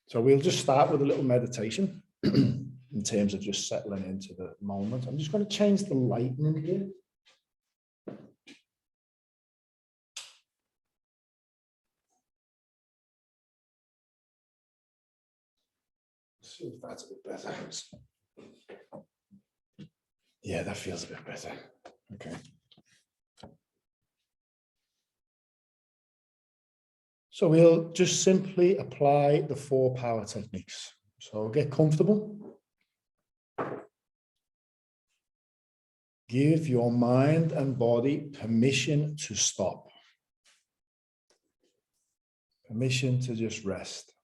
So we'll just start with a little meditation in terms of just settling into the moment. I'm just going to change the lighting in here. See if that's a bit better. Yeah, that feels a bit better. Okay. So we'll just simply apply the 4 power techniques. So get comfortable. Give your mind and body permission to stop. Permission to just rest.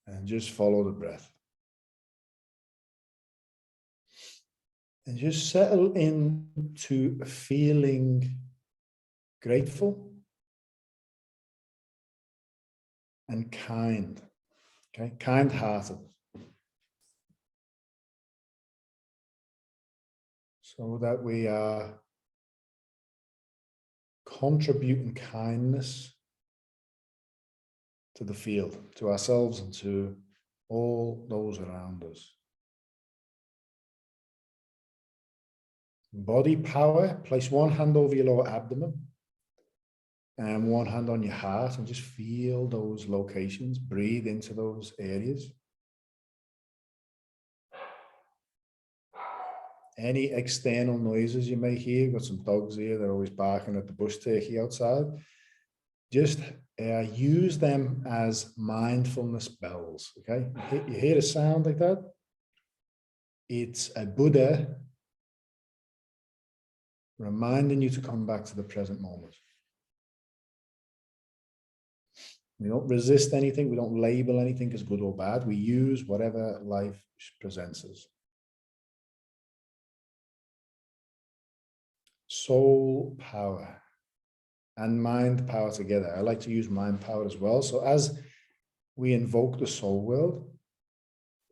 And just follow the breath. And just settle into feeling grateful and kind. Okay, kind-hearted. So that we are contributing kindness to the field, to ourselves and to all those around us. Body power, place one hand over your lower abdomen and one hand on your heart and just feel those locations. Breathe into those areas. Any external noises you may hear, got some dogs here, they're always barking at the bush turkey outside. Just use them as mindfulness bells, okay? You hear a sound like that? It's a Buddha reminding you to come back to the present moment. We don't resist anything. We don't label anything as good or bad. We use whatever life presents us. Soul power and mind power together. I like to use mind power as well. So as we invoke the soul world,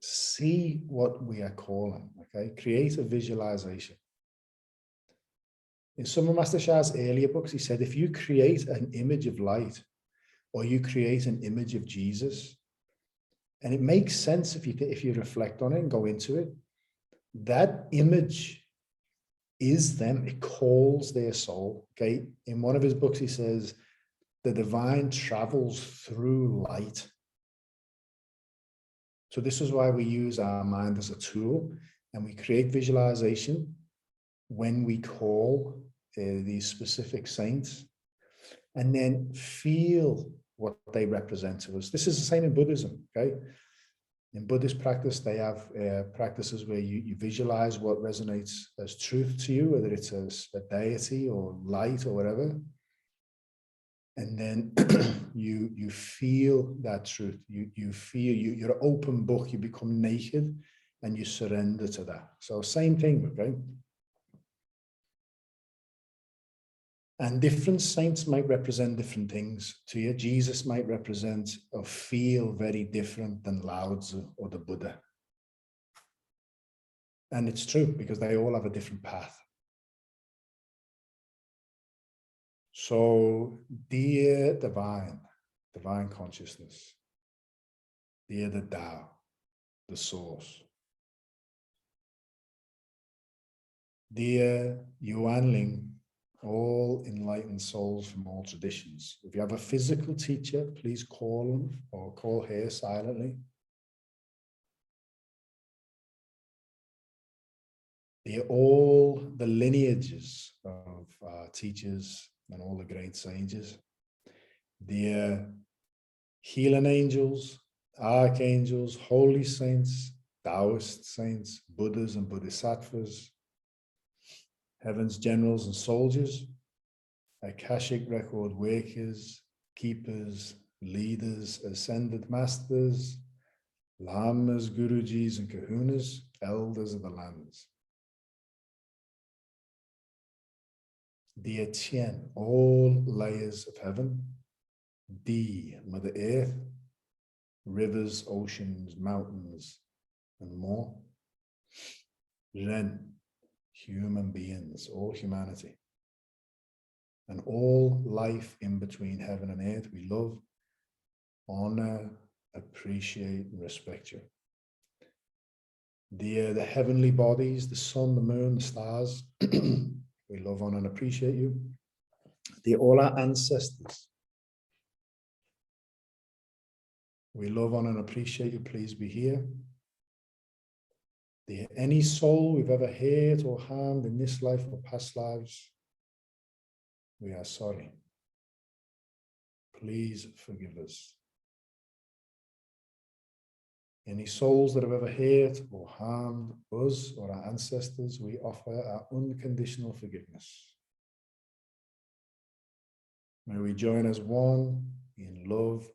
see what we are calling, okay? Create a visualization. In some of Master Shah's earlier books, he said, if you create an image of light or you create an image of Jesus, and it makes sense if you reflect on it and go into it, that image is them. It calls their soul, okay? In one of his books, he says, the divine travels through light. So this is why we use our mind as a tool, and we create visualization when we call these specific saints, and then feel what they represent to us. This is the same in Buddhism, okay? In Buddhist practice, they have practices where you visualize what resonates as truth to you, whether it's a deity or light or whatever. And then you feel that truth. You feel, you're an open book, you become naked and you surrender to that. So same thing, okay? And different saints might represent different things to you. Jesus might represent or feel very different than Lao Tzu or the Buddha. And it's true because they all have a different path. So, dear divine consciousness, dear the Tao, the source, dear Yuanling, all enlightened souls from all traditions. If you have a physical teacher, please call him or call her silently. Dear all the lineages of teachers and all the great sages. Dear healing angels, archangels, holy saints, Taoist saints, Buddhas and Bodhisattvas, heaven's generals and soldiers, Akashic record workers, keepers, leaders, ascended masters, lamas, gurujis and kahunas, elders of the lands. Dear Tien, all layers of heaven, D, Mother Earth, rivers, oceans, mountains, and more. Ren, human beings, all humanity. and all life in between heaven and earth. We love, honor, appreciate, and respect you. The heavenly bodies, the sun, the moon, the stars, we love, honor, and appreciate you. All our ancestors, we love, honor, and appreciate you. Please be here. Any soul we've ever hurt or harmed in this life or past lives, we are sorry. Please forgive us. Any souls that have ever hurt or harmed us or our ancestors, we offer our unconditional forgiveness. May we join as one in love,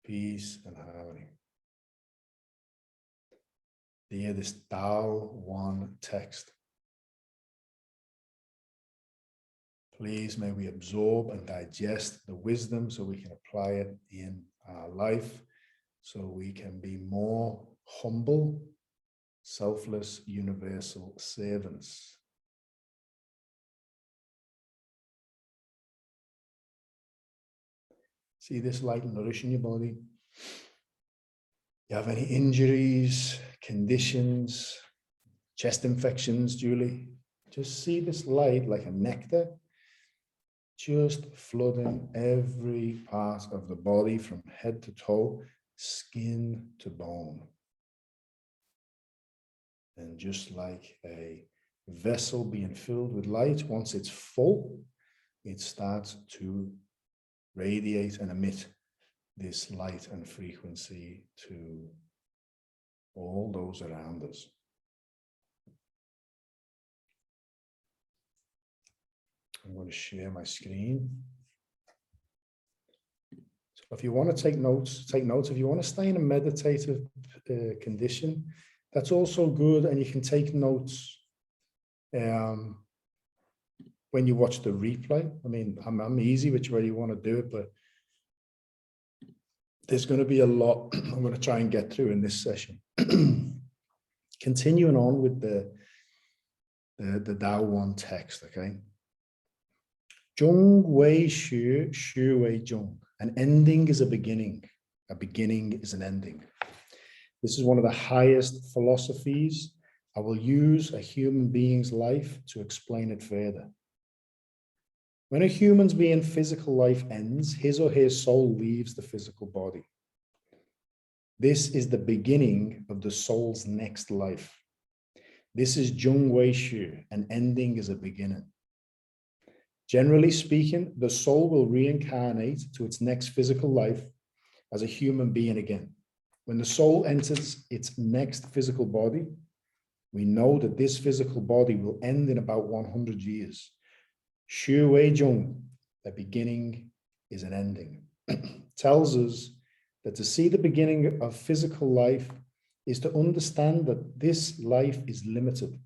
peace, and harmony. Hear this Tao One text. Please, may we absorb and digest the wisdom so we can apply it in our life, so we can be more humble, selfless, universal servants. See this light nourishing your body. You have any injuries, conditions, chest infections, Julie? Just see this light like a nectar, just flooding every part of the body from head to toe, skin to bone. And just like a vessel being filled with light, once it's full, it starts to radiate and emit this light and frequency to all those around us. I'm going to share my screen. So if you want to take notes, take notes. If you want to stay in a meditative condition, that's also good. And you can take notes when you watch the replay. I mean, I'm easy which way you want to do it, but there's going to be a lot I'm going to try and get through in this session. Continuing on with the Tao One text, okay? Zhong Wei Xu, Xu Wei Zhong. An ending is a beginning is an ending. This is one of the highest philosophies. I will use a human being's life to explain it further. When a human being's physical life ends, his or her soul leaves the physical body. This is the beginning of the soul's next life. This is Zhong Wei Xu. An ending is a beginning. Generally speaking, the soul will reincarnate to its next physical life as a human being again. When the soul enters its next physical body, we know that this physical body will end in about 100 years. Xu Wei Zhong, a beginning is an ending, tells us that to see the beginning of physical life is to understand that this life is limited.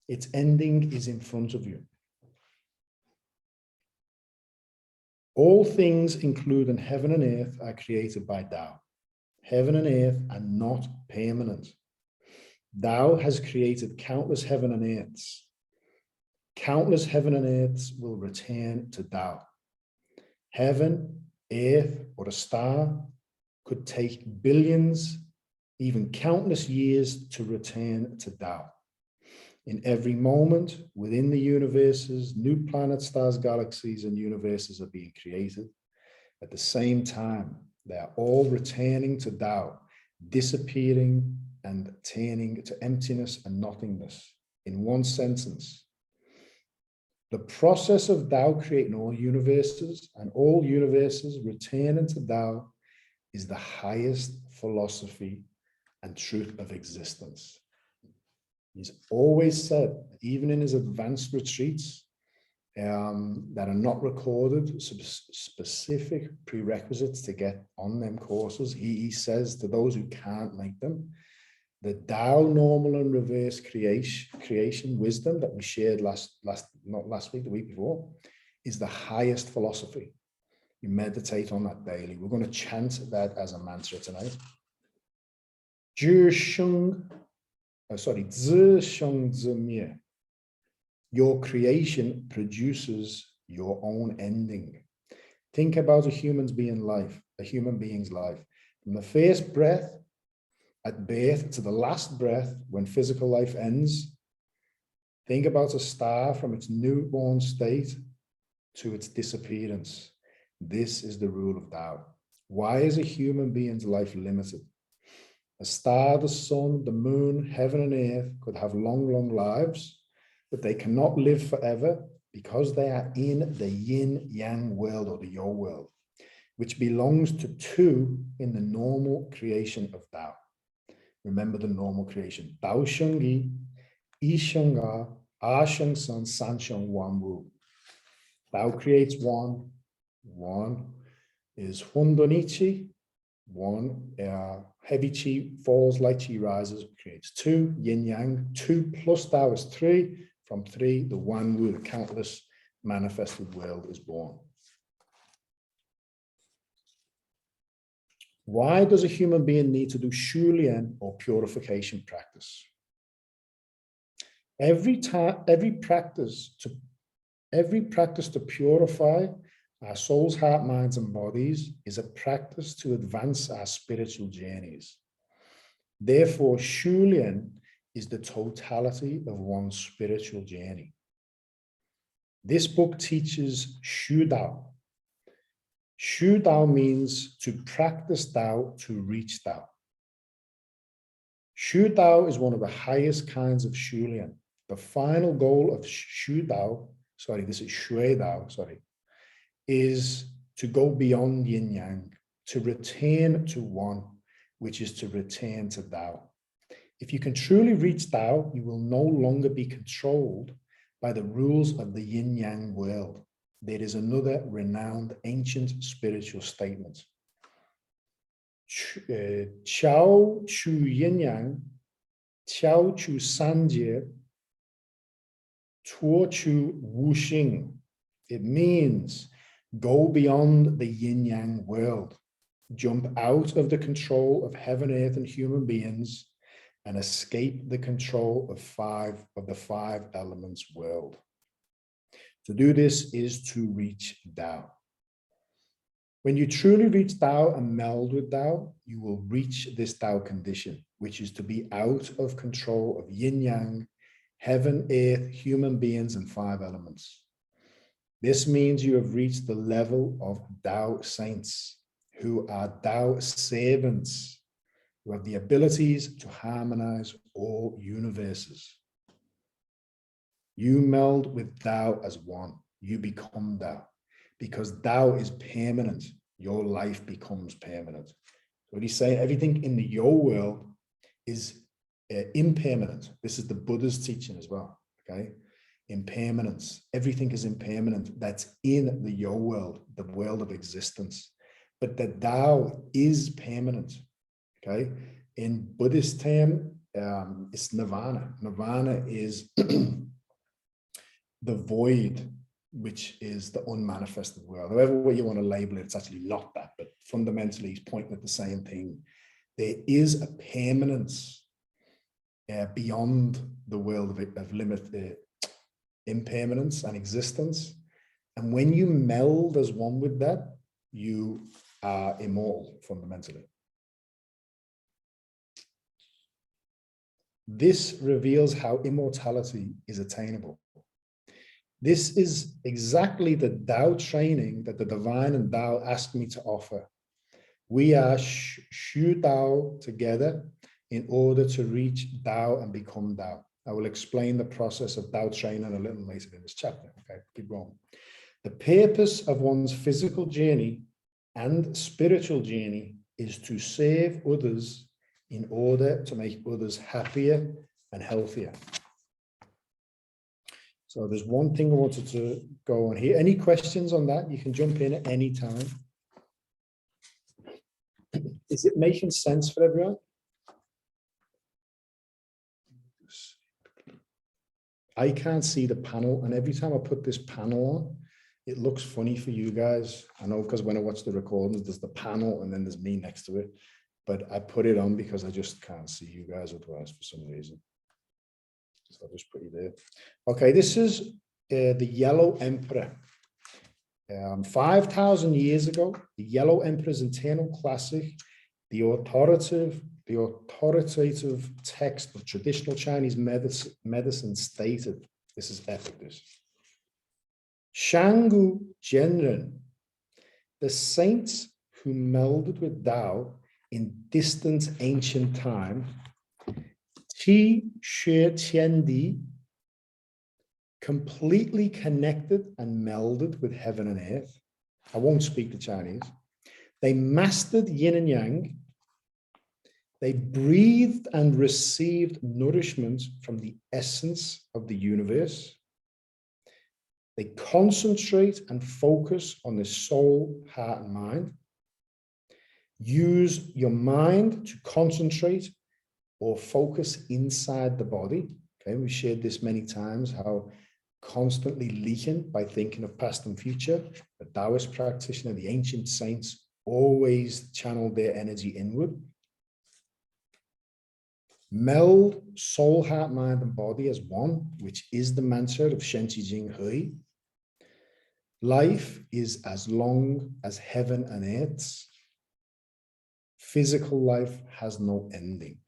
Its ending is in front of you. All things, including heaven and earth, are created by Tao. Heaven and earth are not permanent. Tao has created countless heaven and earths. Countless heaven and earths will return to Tao. Heaven, earth, or a star could take billions, even countless years to return to Tao. In every moment within the universes, new planets, stars, galaxies, and universes are being created. At the same time, they are all returning to Tao, disappearing and turning to emptiness and nothingness. In one sentence, the process of Tao creating all universes and all universes returning to Tao is the highest philosophy and truth of existence. He's always said, even in his advanced retreats that are not recorded, specific prerequisites to get on them courses, he says to those who can't make them, the Tao normal and reverse creation wisdom that we shared not last week, the week before, is the highest philosophy. You meditate on that daily. We're going to chant that as a mantra tonight. Zhi Sheng Zhi Sheng Zi Mie. Your creation produces your own ending. Think about a human being's life. From the first breath at birth to the last breath when physical life ends. Think about a star from its newborn state to its disappearance. This is the rule of Tao. Why is a human being's life limited? A star, the sun, the moon, heaven and earth could have long, long lives, but they cannot live forever because they are in the yin-yang world or the yo world, which belongs to two in the normal creation of Tao. Remember the normal creation. Tao Sheng Yi, Yi Sheng A, A Sheng San, San Sheng Wan Wu. Tao creates one. One is Hundonichi. One, heavy chi falls, light chi rises, creates two, yin yang. Two plus Tao is three. From three, the Wan Wu, the countless manifested world, is born. Why does a human being need to do shulian or purification practice? Every practice to purify our souls, heart, minds, and bodies is a practice to advance our spiritual journeys. Therefore, shulian is the totality of one's spiritual journey. This book teaches Shu Dao. Shu Dao means to practice Dao to reach Dao. Shu Dao is one of the highest kinds of shulian. The final goal of Shu Dao, this is Shui Dao, is to go beyond yin yang, to return to one, which is to return to Dao. If you can truly reach Dao, you will no longer be controlled by the rules of the yin yang world. There is another renowned ancient spiritual statement. Chao Chu Yin Yang, Chao Chu Sanjie, Tuo Chu Wu Xing. It means go beyond the yin yang world, jump out of the control of heaven, earth, and human beings, and escape the control of the five elements world. To do this is to reach Tao. When you truly reach Tao and meld with Tao, you will reach this Tao condition, which is to be out of control of yin yang, heaven, earth, human beings, and five elements. This means you have reached the level of Tao saints, who are Tao servants, who have the abilities to harmonize all universes. You meld with Tao as one. You become Tao. Because Tao is permanent, your life becomes permanent. What he's saying, everything in the yo world is impermanent. This is the Buddha's teaching as well, okay? Impermanence. Everything is impermanent. That's in the yo world, the world of existence. But the Tao is permanent, okay? In Buddhist term, it's nirvana. Nirvana is the void, which is the unmanifested world. However way you want to label it, it's actually not that, but fundamentally he's pointing at the same thing. There is a permanence beyond the world of limit, impermanence and existence. And when you meld as one with that, you are immortal fundamentally. This reveals how immortality is attainable. This is exactly the Tao training that the divine and Tao asked me to offer. We are Shu Tao together in order to reach Tao and become Tao. I will explain the process of Tao training a little later in this chapter. Okay, keep going. The purpose of one's physical journey and spiritual journey is to serve others in order to make others happier and healthier. So there's one thing I wanted to go on here. Any questions on that? You can jump in at any time. Is it making sense for everyone? I can't see the panel, and every time I put this panel on, it looks funny for you guys. I know, because when I watch the recordings, there's the panel and then there's me next to it. But I put it on because I just can't see you guys otherwise for some reason. So I'll just put you there. Okay, this is the Yellow Emperor. 5,000 years ago, the Yellow Empress internal classic, the authoritative text of traditional Chinese medicine stated, this is epic, this. Shangu Zhenren, the saints who melded with Tao in distant ancient time, Qi Shi Qiandi, completely connected and melded with heaven and earth. I won't speak the Chinese. They mastered yin and yang. They breathed and received nourishment from the essence of the universe. They concentrate and focus on the soul, heart, and mind. Use your mind to concentrate or focus inside the body. Okay, we shared this many times, how constantly leaking by thinking of past and future. The Taoist practitioner, the ancient saints, always channeled their energy inward. Meld soul, heart, mind, and body as one, which is the mantra of Shen Qi Jing Hui. Life is as long as heaven and earth. Physical life has no ending.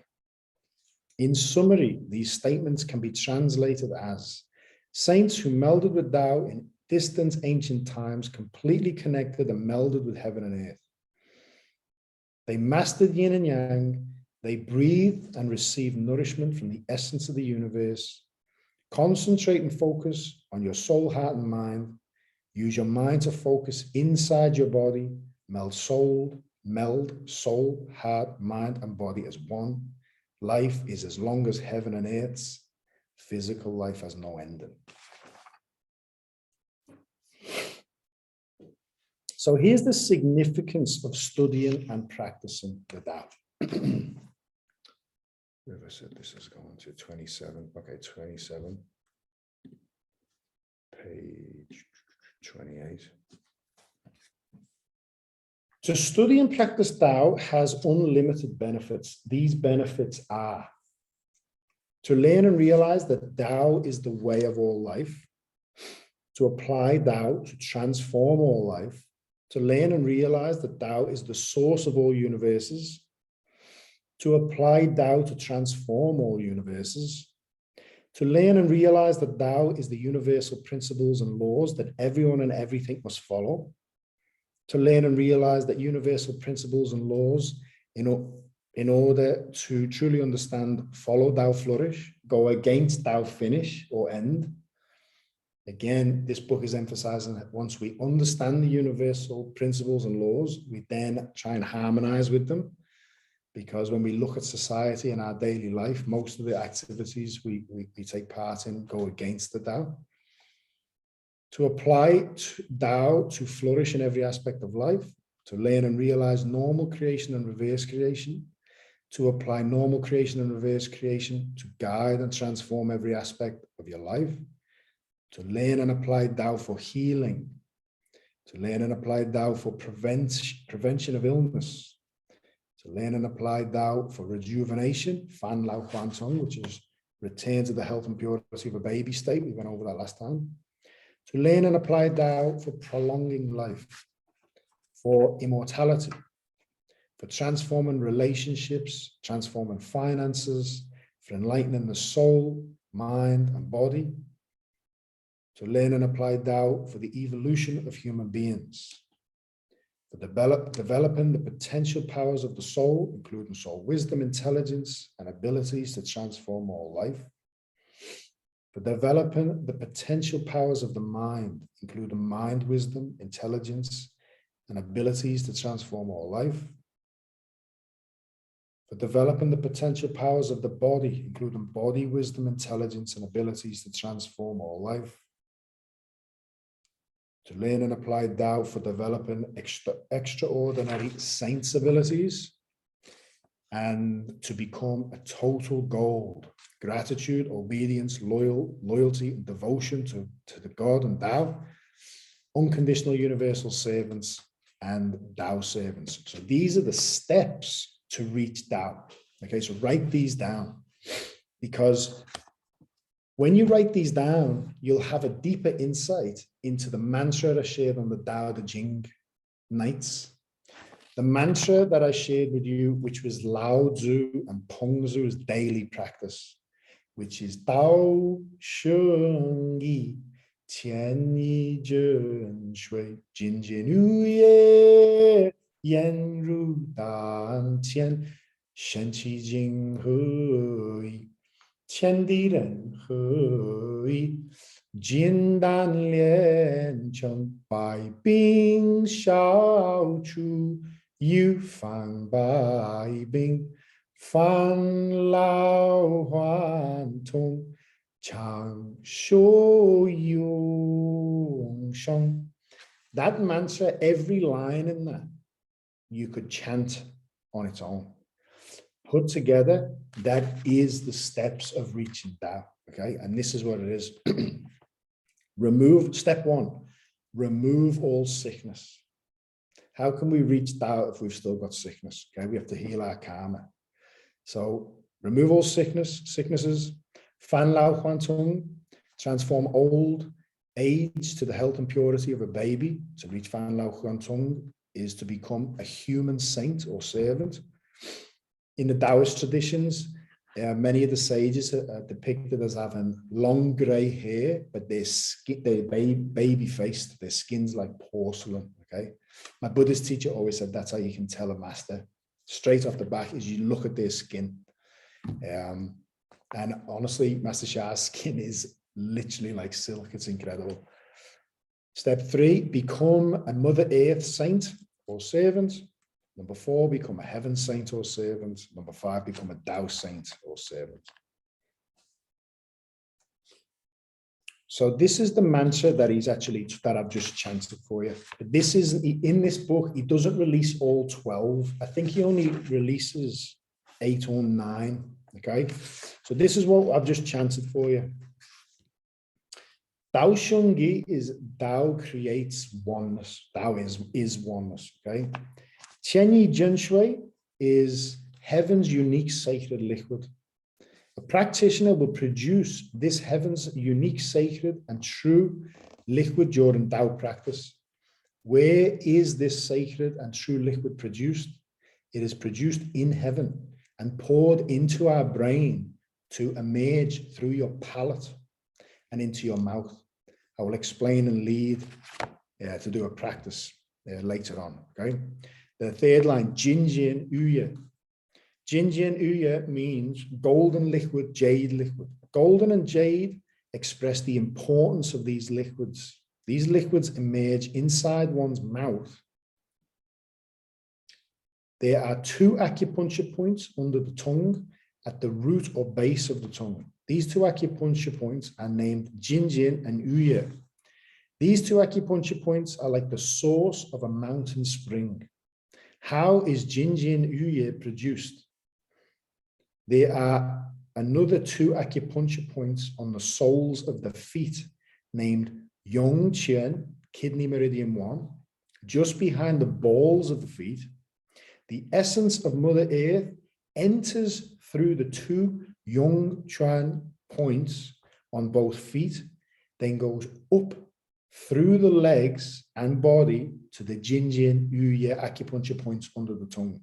In summary, these statements can be translated as saints who melded with Tao in distant ancient times, completely connected and melded with heaven and earth. They mastered yin and yang. They breathed and received nourishment from the essence of the universe. Concentrate and focus on your soul, heart, and mind. Use your mind to focus inside your body. Meld soul, heart, mind, and body as one. Life is as long as heaven and earth. Physical life has no ending. So here's the significance of studying and practicing the Tao. Where have I said this is going to? 27. Okay, 27. Page 28. To study and practice Tao has unlimited benefits. These benefits are to learn and realize that Tao is the way of all life, to apply Tao to transform all life, to learn and realize that Tao is the source of all universes, to apply Tao to transform all universes, to learn and realize that Tao is the universal principles and laws that everyone and everything must follow, to learn and realize that universal principles and laws, in order to truly understand, follow Tao flourish, go against Tao finish or end. Again, this book is emphasizing that once we understand the universal principles and laws, we then try and harmonize with them. Because when we look at society and our daily life, most of the activities we take part in go against the Tao. To apply Tao to flourish in every aspect of life, to learn and realize normal creation and reverse creation, to apply normal creation and reverse creation to guide and transform every aspect of your life, to learn and apply Tao for healing, to learn and apply Tao for prevention of illness, to learn and apply Tao for rejuvenation, Fan Lao Quan Tong, which is return to the health and purity of a baby state. We went over that last time. To learn and apply Tao for prolonging life, for immortality, for transforming relationships, transforming finances, for enlightening the soul, mind, and body. To learn and apply Tao for the evolution of human beings. For developing the potential powers of the soul, including soul wisdom, intelligence, and abilities to transform all life. For developing the potential powers of the mind, including mind wisdom, intelligence, and abilities to transform all life. For developing the potential powers of the body, including body wisdom, intelligence, and abilities to transform all life. To learn and apply Tao for developing extraordinary saints' abilities, and to become a total gold. Gratitude, obedience, loyalty, and devotion to the God and Tao, unconditional universal servants, and Tao servants. So these are the steps to reach Tao. Okay, so write these down, because When you write these down, you'll have a deeper insight into the mantra I shared on the Tao Teachings nights. The mantra that I shared with you, which was Lao Tzu and Peng Tzu's daily practice, which is Tao Sheng Yi Qian Yi Zhen Shui Jin Jin Yu Ye Yan Ru Dan Qian Shen Qi Jing He 天地人合一，金丹炼成百病消除，预防百病，返老还童，长寿永生。That mantra, every line in that, you could chant on its own. Put together, that is the steps of reaching Tao, okay? And this is what it is. Step one, remove all sickness. How can we reach Tao if we've still got sickness? Okay, we have to heal our karma. So remove all sicknesses, fan lao huan tung, transform old age to the health and purity of a baby. To reach fan lao huan tung is to become a human saint or servant. In the Taoist traditions, many of the sages are depicted as having long grey hair, but they're baby-faced, their skin's like porcelain, okay? My Buddhist teacher always said that's how you can tell a master. Straight off the back is you look at their skin. And honestly, Master Shah's skin is literally like silk, it's incredible. Step 3, become a Mother Earth saint or servant. Number 4, become a heaven saint or servant. Number 5, become a Tao saint or servant. So this is the mantra that I've just chanted for you. This is, in this book, he doesn't release all 12. I think he only releases 8 or 9, okay? So this is what I've just chanted for you. Tao Sheng Yi is Tao creates oneness. Tao is oneness, okay? Qian Yi Zhen Shui is heaven's unique sacred liquid. A practitioner will produce this heaven's unique sacred and true liquid during Tao practice. Where is this sacred and true liquid produced? It is produced in heaven and poured into our brain to emerge through your palate and into your mouth. I will explain and lead to do a practice later on, okay? The third line, Jin Jin Yuye. Jin Jin Yuye means golden liquid, jade liquid. Golden and jade express the importance of these liquids. These liquids emerge inside one's mouth. There are 2 acupuncture points under the tongue at the root or base of the tongue. These 2 acupuncture points are named Jin Jin and Yuye. These 2 acupuncture points are like the source of a mountain spring. How is Jin Jin Yuye produced? There are another 2 acupuncture points on the soles of the feet named Yong Qian, kidney meridian 1, just behind the balls of the feet. The essence of Mother Earth enters through the 2 Yong Qian points on both feet, then goes up through the legs and body to the Jin Jin Yuye acupuncture points under the tongue.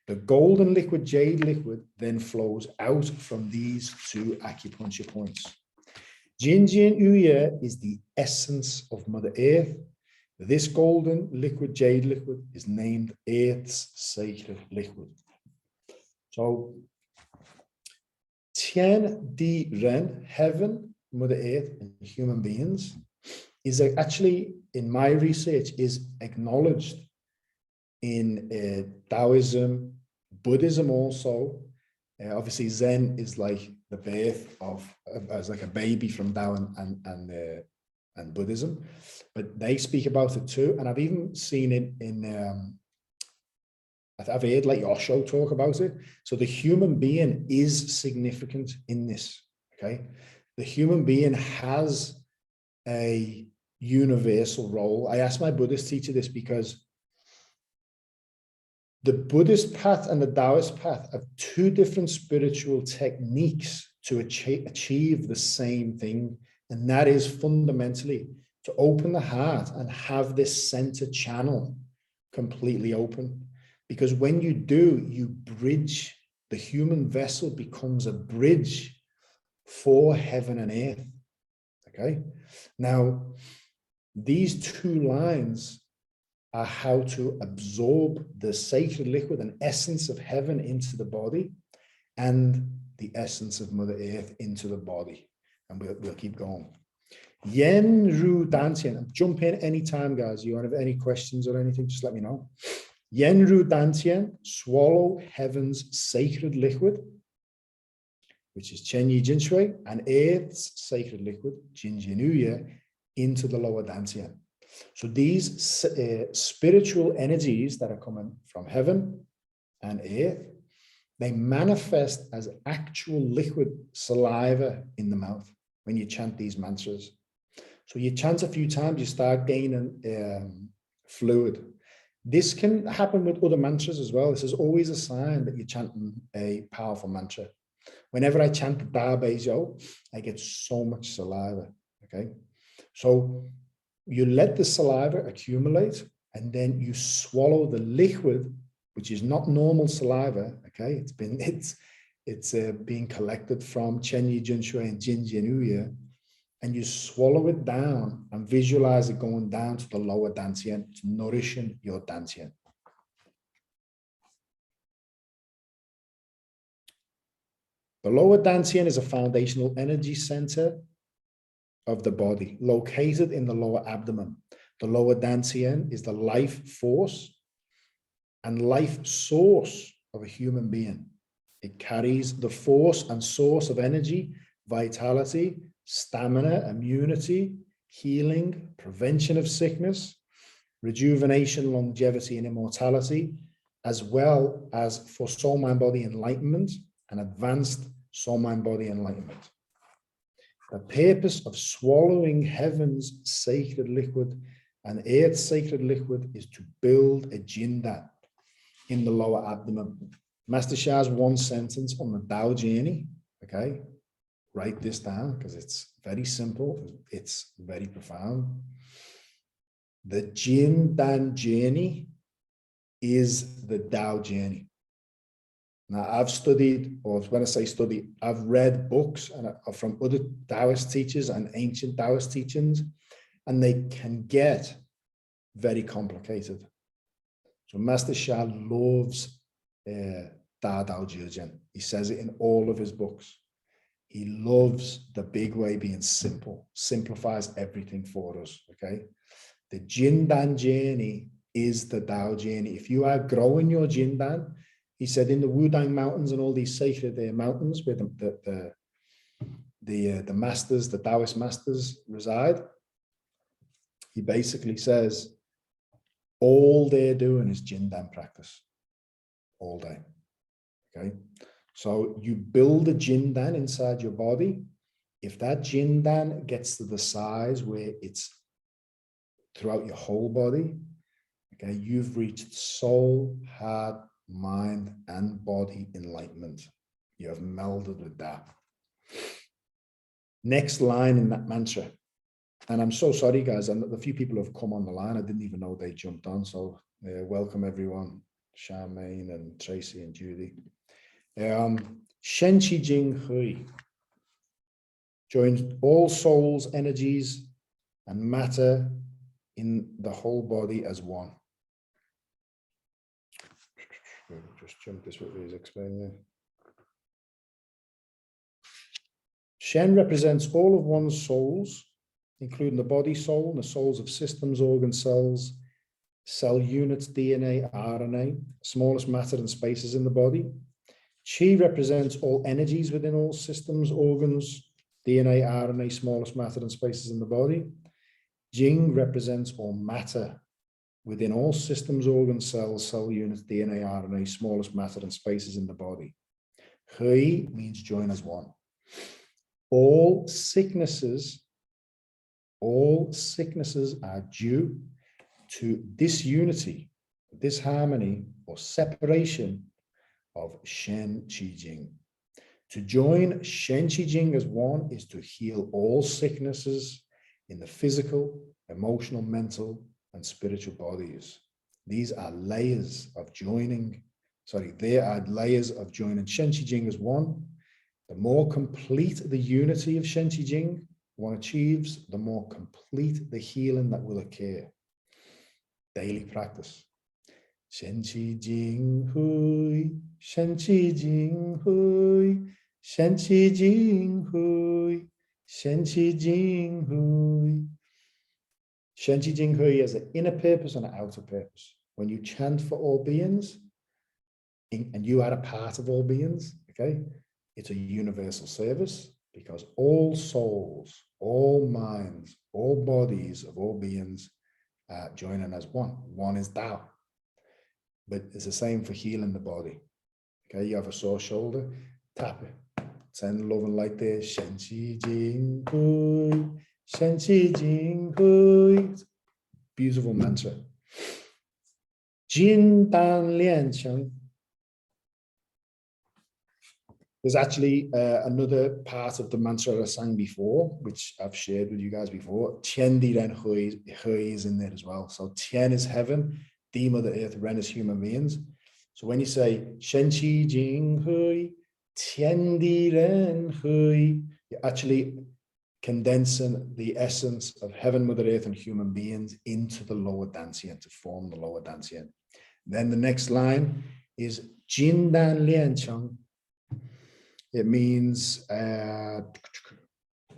The golden liquid jade liquid then flows out from these 2 acupuncture points. Jin Jin Yuye is the essence of Mother Earth. This golden liquid jade liquid is named Earth's sacred liquid. So, Tian Di Ren, heaven, Mother Earth, and human beings, is actually, in my research, is acknowledged in Taoism, Buddhism also. Obviously, Zen is like the birth of, as like a baby from Tao and Buddhism, but they speak about it too. And I've even seen it in, I've heard like Osho talk about it. So the human being is significant in this, okay? The human being has a universal role. I asked my Buddhist teacher this because the Buddhist path and the Taoist path have 2 different spiritual techniques to achieve the same thing. And that is fundamentally to open the heart and have this center channel completely open. Because when you do, you bridge, the human vessel becomes a bridge for heaven and earth. Okay. Now, these two lines are how to absorb the sacred liquid and essence of heaven into the body and the essence of Mother Earth into the body. And we'll keep going. Yen Ru Dantian. Jump in anytime, guys. You have any questions or anything, just let me know. Yen Ru Dantian, swallow heaven's sacred liquid, which is Chen Yi Jin Shui, and Earth's sacred liquid, Jin Jinuya, into the lower Dantian. So these spiritual energies that are coming from heaven and earth, they manifest as actual liquid saliva in the mouth when you chant these mantras. So you chant a few times, you start gaining fluid. This can happen with other mantras as well. This is always a sign that you're chanting a powerful mantra. Whenever I chant the Da Bei Zhou, I get so much saliva, okay? So you let the saliva accumulate and then you swallow the liquid, which is not normal saliva, okay? It's being collected from Chen Yi Jin Shui and Jin Jinuya, and you swallow it down and visualize it going down to the lower Dantian, nourishing your Dantian. The lower Dantian is a foundational energy center of the body, located in the lower abdomen. The lower Dantian is the life force and life source of a human being. It carries the force and source of energy, vitality, stamina, immunity, healing, prevention of sickness, rejuvenation, longevity, and immortality, as well as for soul, mind, body enlightenment and advanced soul, mind, body enlightenment. The purpose of swallowing heaven's sacred liquid and earth's sacred liquid is to build a jindan in the lower abdomen. Master Shah's one sentence on the Tao journey, okay? Write this down because it's very simple. It's very profound. The jindan journey is the Tao journey. Now, I've studied, or when I say study, I've read books from other Taoist teachers and ancient Taoist teachings, and they can get very complicated. So Master Sha loves Da Dao Jurgen. He says it in all of his books. He loves the big way being simple, simplifies everything for us, okay? The Jindan journey is the Tao journey. If you are growing your Jindan, he said in the Wudang Mountains and all these sacred mountains where the masters, the Taoist masters reside, he basically says all they're doing is Jindan practice all day, okay? So you build a Jindan inside your body. If that Jindan gets to the size where it's throughout your whole body, okay, you've reached soul, heart, mind, and body enlightenment. You have melded with that. Next line in that mantra. And I'm so sorry, guys. And the few people who have come on the line, I didn't even know they jumped on. So welcome, everyone. Charmaine and Tracy and Judy. Shen Qi Jing Hui joins all souls, energies, and matter in the whole body as one. Just jump this what he's explaining there. Shen represents all of one's souls, including the body soul and the souls of systems, organs, cells, cell units, DNA, RNA, smallest matter and spaces in the body. Qi represents all energies within all systems, organs, DNA, RNA, smallest matter and spaces in the body. Jing represents all matter within all systems, organs, cells, cell units, DNA, RNA, smallest matter and spaces in the body. Hui means join as one. All sicknesses are due to disunity, disharmony, or separation of Shen Qi Jing. To join Shen Qi Jing as one is to heal all sicknesses in the physical, emotional, mental, and spiritual bodies. These are layers of joining. There are layers of joining Shen Qi Jing as one. The more complete the unity of Shen Qi Jing one achieves, the more complete the healing that will occur. Daily practice. Shen Qi Jing Hui, Shen Qi Jing Hui, Shen Qi Jing Hui, Shen Qi Jing Hui. Shen Qi Jing Hui has an inner purpose and an outer purpose. When you chant for all beings, and you are a part of all beings, okay, it's a universal service because all souls, all minds, all bodies of all beings are joining as one. One is Tao. But it's the same for healing the body. Okay, you have a sore shoulder, tap it. Send love and light there. Shen Qi Jing Hui, Shen Qi Jing Hui. Beautiful mantra. Jin Dan Lian Cheng. There's actually another part of the mantra I sang before, which I've shared with you guys before. Tian Di Ren Hui is in there as well. So Tian is heaven, Di Mother Earth, Ren is human beings. So when you say Shen Qi Jing Hui, Tian Di Ren Hui, you're actually condensing the essence of heaven, Mother Earth, and human beings into the lower Dantian to form the lower Dantian. Then the next line is Jin Dan Lian Cheng. It means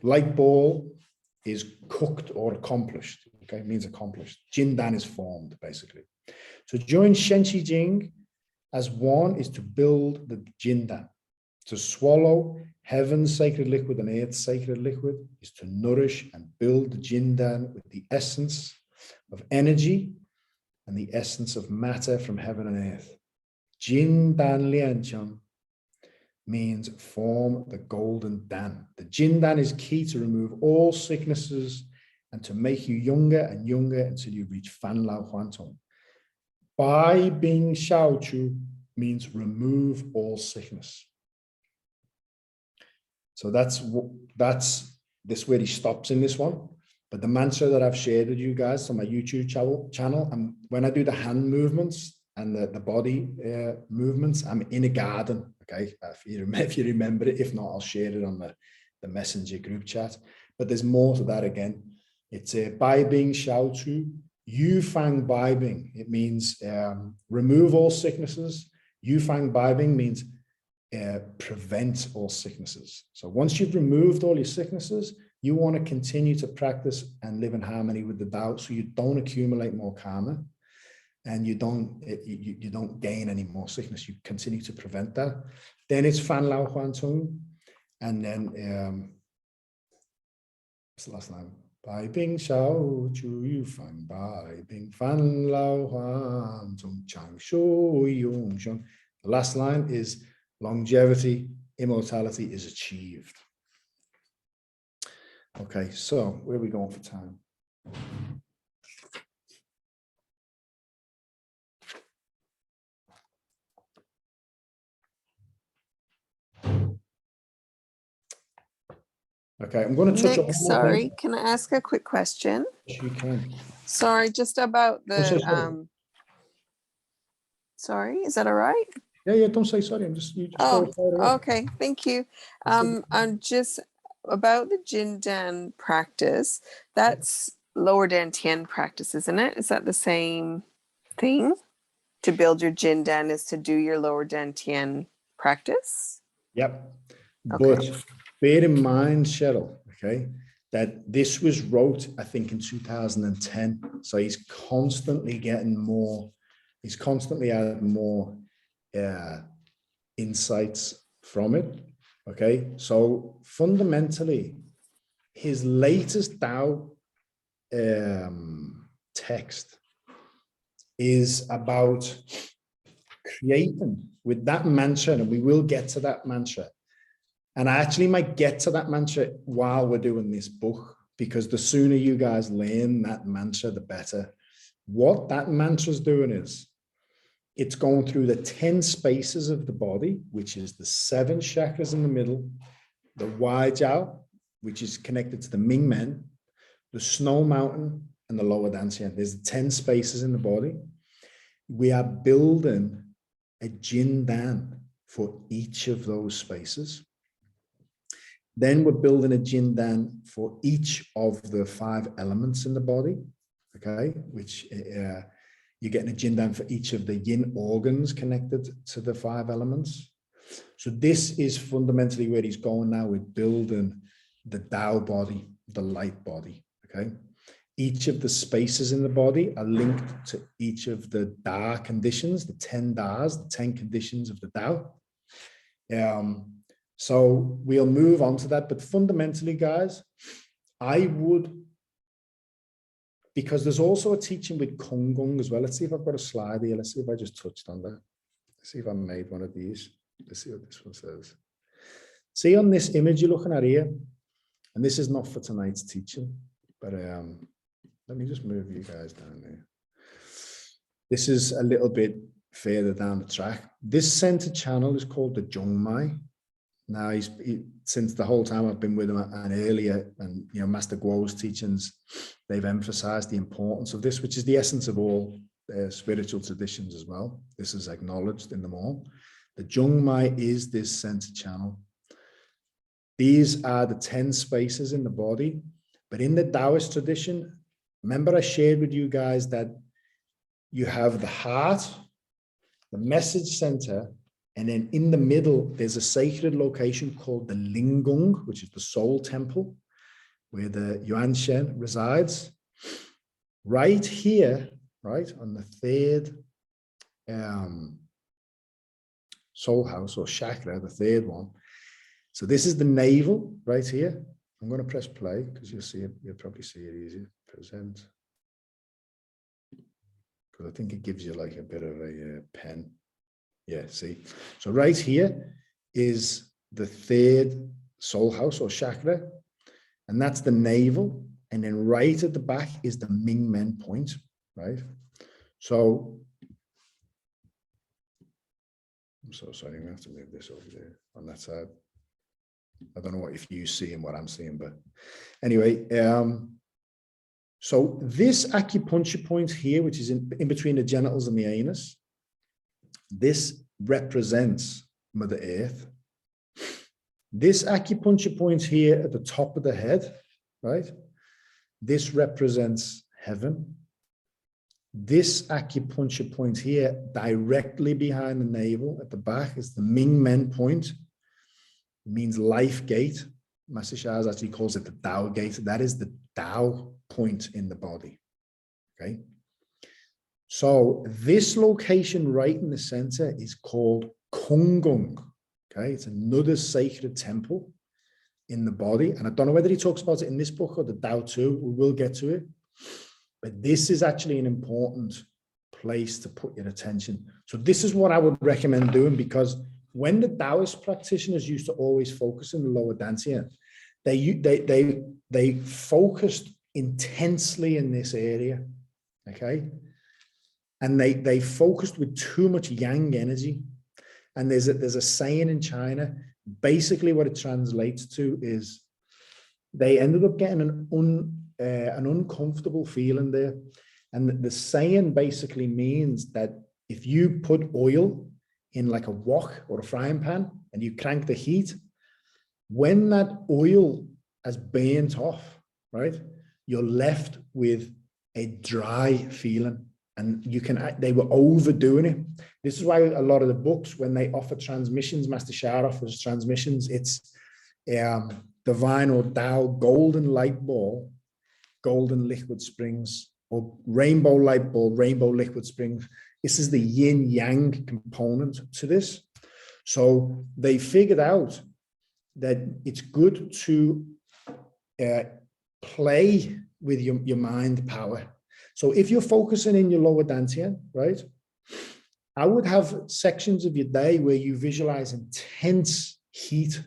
light ball is cooked or accomplished. Okay, it means accomplished. Jin Dan is formed, basically. So join Shen Qi Jing as one is to build the Jin Dan. To swallow heaven's sacred liquid and earth's sacred liquid is to nourish and build the Jin Dan with the essence of energy and the essence of matter from heaven and earth. Jin Dan Lian Cheng means form the golden Dan. The Jin Dan is key to remove all sicknesses and to make you younger and younger until you reach Fan Lao Huan Tong. Bai Bing Shao Chu means remove all sickness. So that's this where he stops in this one. But the mantra that I've shared with you guys on my YouTube channel, and when I do the hand movements and the body movements, I'm in a garden. Okay, if you remember it. If not, I'll share it on the messenger group chat. But there's more to that again. It's a Bai Bing Shao Chu, Yu Fang Bai Bing. It means remove all sicknesses. Yu Fang Bai Bing means prevent all sicknesses. So once you've removed all your sicknesses, you want to continue to practice and live in harmony with the Tao, so you don't accumulate more karma, and you don't gain any more sickness. You continue to prevent that. Then it's Fan Lao Huan Tung, and then what's the last line? Bai Bing Shao Chu Yu Fan Bai Bing Fan Lao Huan Tung Chang Shu Yung Sheng. The last line is longevity, immortality is achieved. Okay, so where are we going for time? Okay, I'm going to touch Nick, sorry, can I ask a quick question? Yes, you can. Sorry, just about the sorry, is that all right? Yeah, don't say sorry. I'm just okay, thank you. I'm just about the Jin Dan practice. That's lower Dantian practice, isn't it? Is that the same thing? To build your Jin Dan is to do your lower Dantian practice? Yep. Okay. But bear in mind, Cheryl, okay, that this was wrote, I think, in 2010. So he's constantly getting more, he's constantly adding more insights from it. Okay. So fundamentally, his latest Tao text is about creating with that mantra, and we will get to that mantra. And I actually might get to that mantra while we're doing this book, because the sooner you guys learn that mantra, the better. What that mantra is doing is it's going through the 10 spaces of the body, which is the 7 chakras in the middle, the Wai Jiao, which is connected to the Ming Men, the Snow Mountain, and the Lower Dantian. There's 10 spaces in the body. We are building a Jin Dan for each of those spaces. Then we're building a Jin Dan for each of the 5 elements in the body, okay, which you're getting a Jin Dan for each of the yin organs connected to the 5 elements. So this is fundamentally where he's going now with building the Tao body, the light body, okay? Each of the spaces in the body are linked to each of the Da conditions, the 10 Das, the 10 conditions of the Tao. So we'll move on to that, but fundamentally, guys, I would, because there's also a teaching with Kung Gung as well. Let's see if I've got a slide here. Let's see if I just touched on that. Let's see if I made one of these. Let's see what this one says. See on this image you're looking at here, and this is not for tonight's teaching, but let me just move you guys down there. This is a little bit further down the track. This center channel is called the Jung Mai. Now, since the whole time I've been with him and earlier, and Master Guo's teachings, they've emphasized the importance of this, which is the essence of all spiritual traditions as well. This is acknowledged in them all. The Jung Mai is this center channel. These are the 10 spaces in the body, but in the Taoist tradition, remember I shared with you guys that you have the heart, the message center, and then in the middle, there's a sacred location called the Lingung, which is the soul temple, where the Yuan Shen resides. Right here, right, on the 3rd soul house or chakra, the 3rd one. So this is the navel right here. I'm going to press play because you'll see it. You'll probably see it easier. Present. Because I think it gives you like a bit of a pen. Yeah, see. So right here is the 3rd soul house or chakra, and that's the navel. And then right at the back is the Ming Men point, right? So I'm so sorry, I'm gonna have to move this over there on that side. I don't know what if you see and what I'm seeing, but anyway, so this acupuncture point here, which is in between the genitals and the anus, this represents Mother Earth. This acupuncture point here at the top of the head, right? This represents heaven. This acupuncture point here, directly behind the navel at the back, is the Ming Men point. It means life gate. Master Shah's actually calls it the Tao gate. That is the Tao point in the body, okay? So this location right in the center is called Kung Gung, okay? It's another sacred temple in the body. And I don't know whether he talks about it in this book or the Tao too. We will get to it. But this is actually an important place to put your attention. So this is what I would recommend doing, because when the Taoist practitioners used to always focus in the lower dantian, they focused intensely in this area, okay? And they focused with too much yang energy. And there's a saying in China, basically what it translates to is they ended up getting an uncomfortable feeling there. And the saying basically means that if you put oil in like a wok or a frying pan and you crank the heat, when that oil has burnt off, right, you're left with a dry feeling. And they were overdoing it. This is why a lot of the books, when they offer transmissions, Master Shah offers transmissions, it's divine or Tao, golden light ball, golden liquid springs, or rainbow light ball, rainbow liquid springs. This is the yin yang component to this. So they figured out that it's good to play with your mind power. So if you're focusing in your lower dantian, right, I would have sections of your day where you visualize intense heat,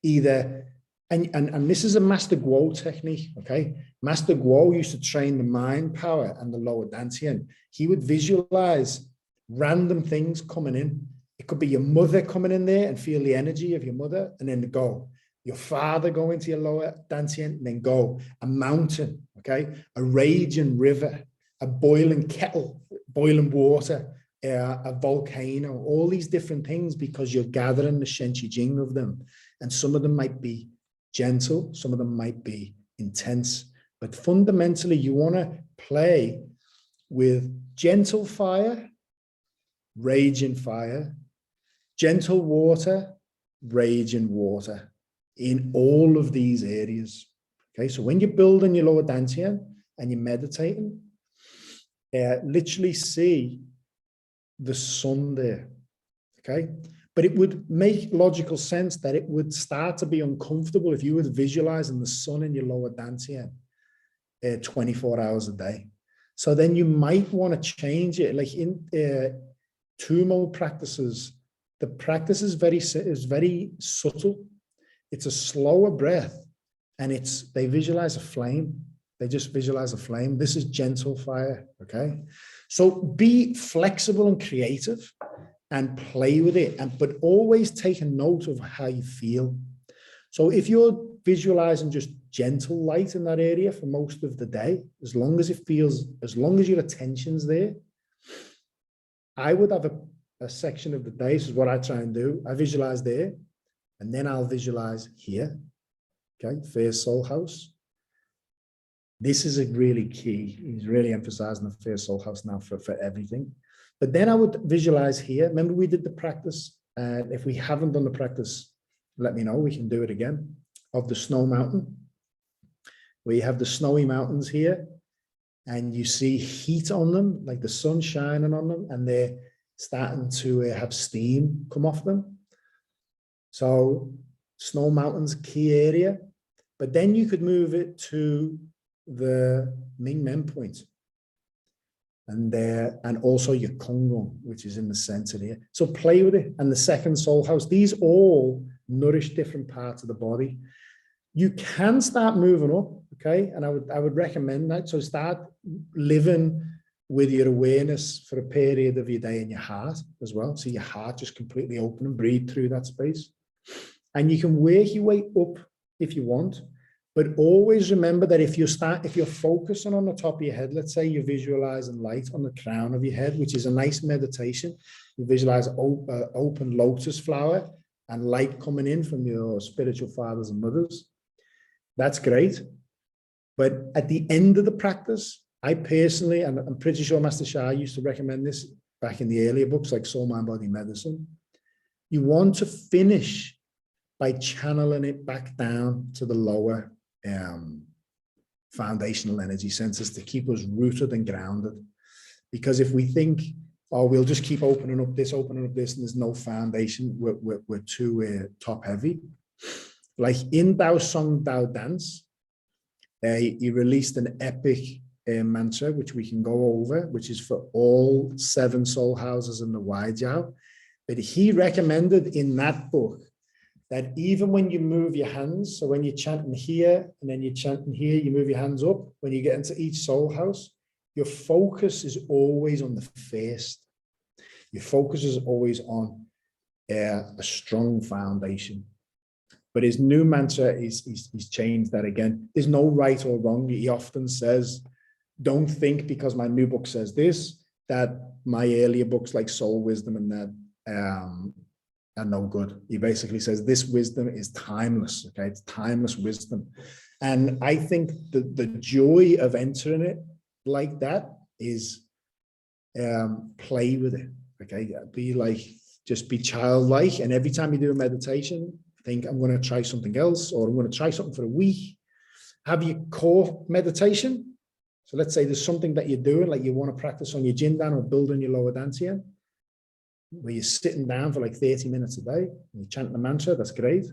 either, and this is a Master Guo technique, okay? Master Guo used to train the mind power and the lower dantian. He would visualize random things coming in. It could be your mother coming in there and feel the energy of your mother and then go. Your father go into your lower dantian and then go. A mountain, okay? A raging river, a boiling kettle, boiling water, a volcano, all these different things, because you're gathering the Shenqi Jing of them. And some of them might be gentle, some of them might be intense. But fundamentally, you want to play with gentle fire, raging fire, gentle water, raging water, in all of these areas. Okay, so when you're building your lower dantian and you're meditating, literally see the sun there. Okay, but it would make logical sense that it would start to be uncomfortable if you were visualizing the sun in your lower dantian 24 hours a day. So then you might want to change it. Like in Tumo practices, the practice is very subtle. It's a slower breath, and they visualize a flame. They just visualize a flame. This is gentle fire, okay? So be flexible and creative and play with it, but always take a note of how you feel. So if you're visualizing just gentle light in that area for most of the day, as long as it feels, as long as your attention's there, I would have a section of the day. This is what I try and do. I visualize there, and then I'll visualize here, okay, first soul house. This is a really key. He's really emphasizing the first soul house now for everything. But then I would visualize here. Remember, we did the practice. And if we haven't done the practice, let me know. We can do it again. Of the snow mountain, where you have the snowy mountains here, and you see heat on them, like the sun shining on them, and they're starting to have steam come off them. So snow mountains, key area. But then you could move it to the Ming Men point, and also your Kongon, which is in the center here. So play with it. And the second soul house, these all nourish different parts of the body. You can start moving up, okay? And I would recommend that. So start living with your awareness for a period of your day in your heart as well. So your heart just completely open and breathe through that space. And you can work your way up if you want, but always remember that if you're focusing on the top of your head, let's say you're visualizing light on the crown of your head, which is a nice meditation. You visualize open lotus flower and light coming in from your spiritual fathers and mothers. That's great. But at the end of the practice, I personally, and I'm pretty sure Master Shah used to recommend this back in the earlier books like Soul, Mind, Body, Medicine. You want to finish by channeling it back down to the lower foundational energy centers to keep us rooted and grounded. Because if we think, oh, we'll just keep opening up this, and there's no foundation, we're too top heavy. Like in Dao Song, Dao Dance, he released an epic mantra, which we can go over, which is for all 7 soul houses in the Waijiao. But he recommended in that book that even when you move your hands, so when you're chanting here and then you're chanting here, you move your hands up. When you get into each soul house, your focus is always on the first. Your focus is always on a strong foundation. But his new mantra he's changed that again. There's no right or wrong. He often says, don't think because my new book says this, that my earlier books like Soul Wisdom and that are no good. He basically says this wisdom is timeless. Okay, it's timeless wisdom. And I think the joy of entering it like that is play with it. Okay, just be childlike. And every time you do a meditation, think I'm going to try something else, or I'm going to try something for a week. Have your core meditation. So let's say there's something that you're doing, like you want to practice on your Jindan or building your lower dantian, where you're sitting down for like 30 minutes a day and you chant the mantra. That's great.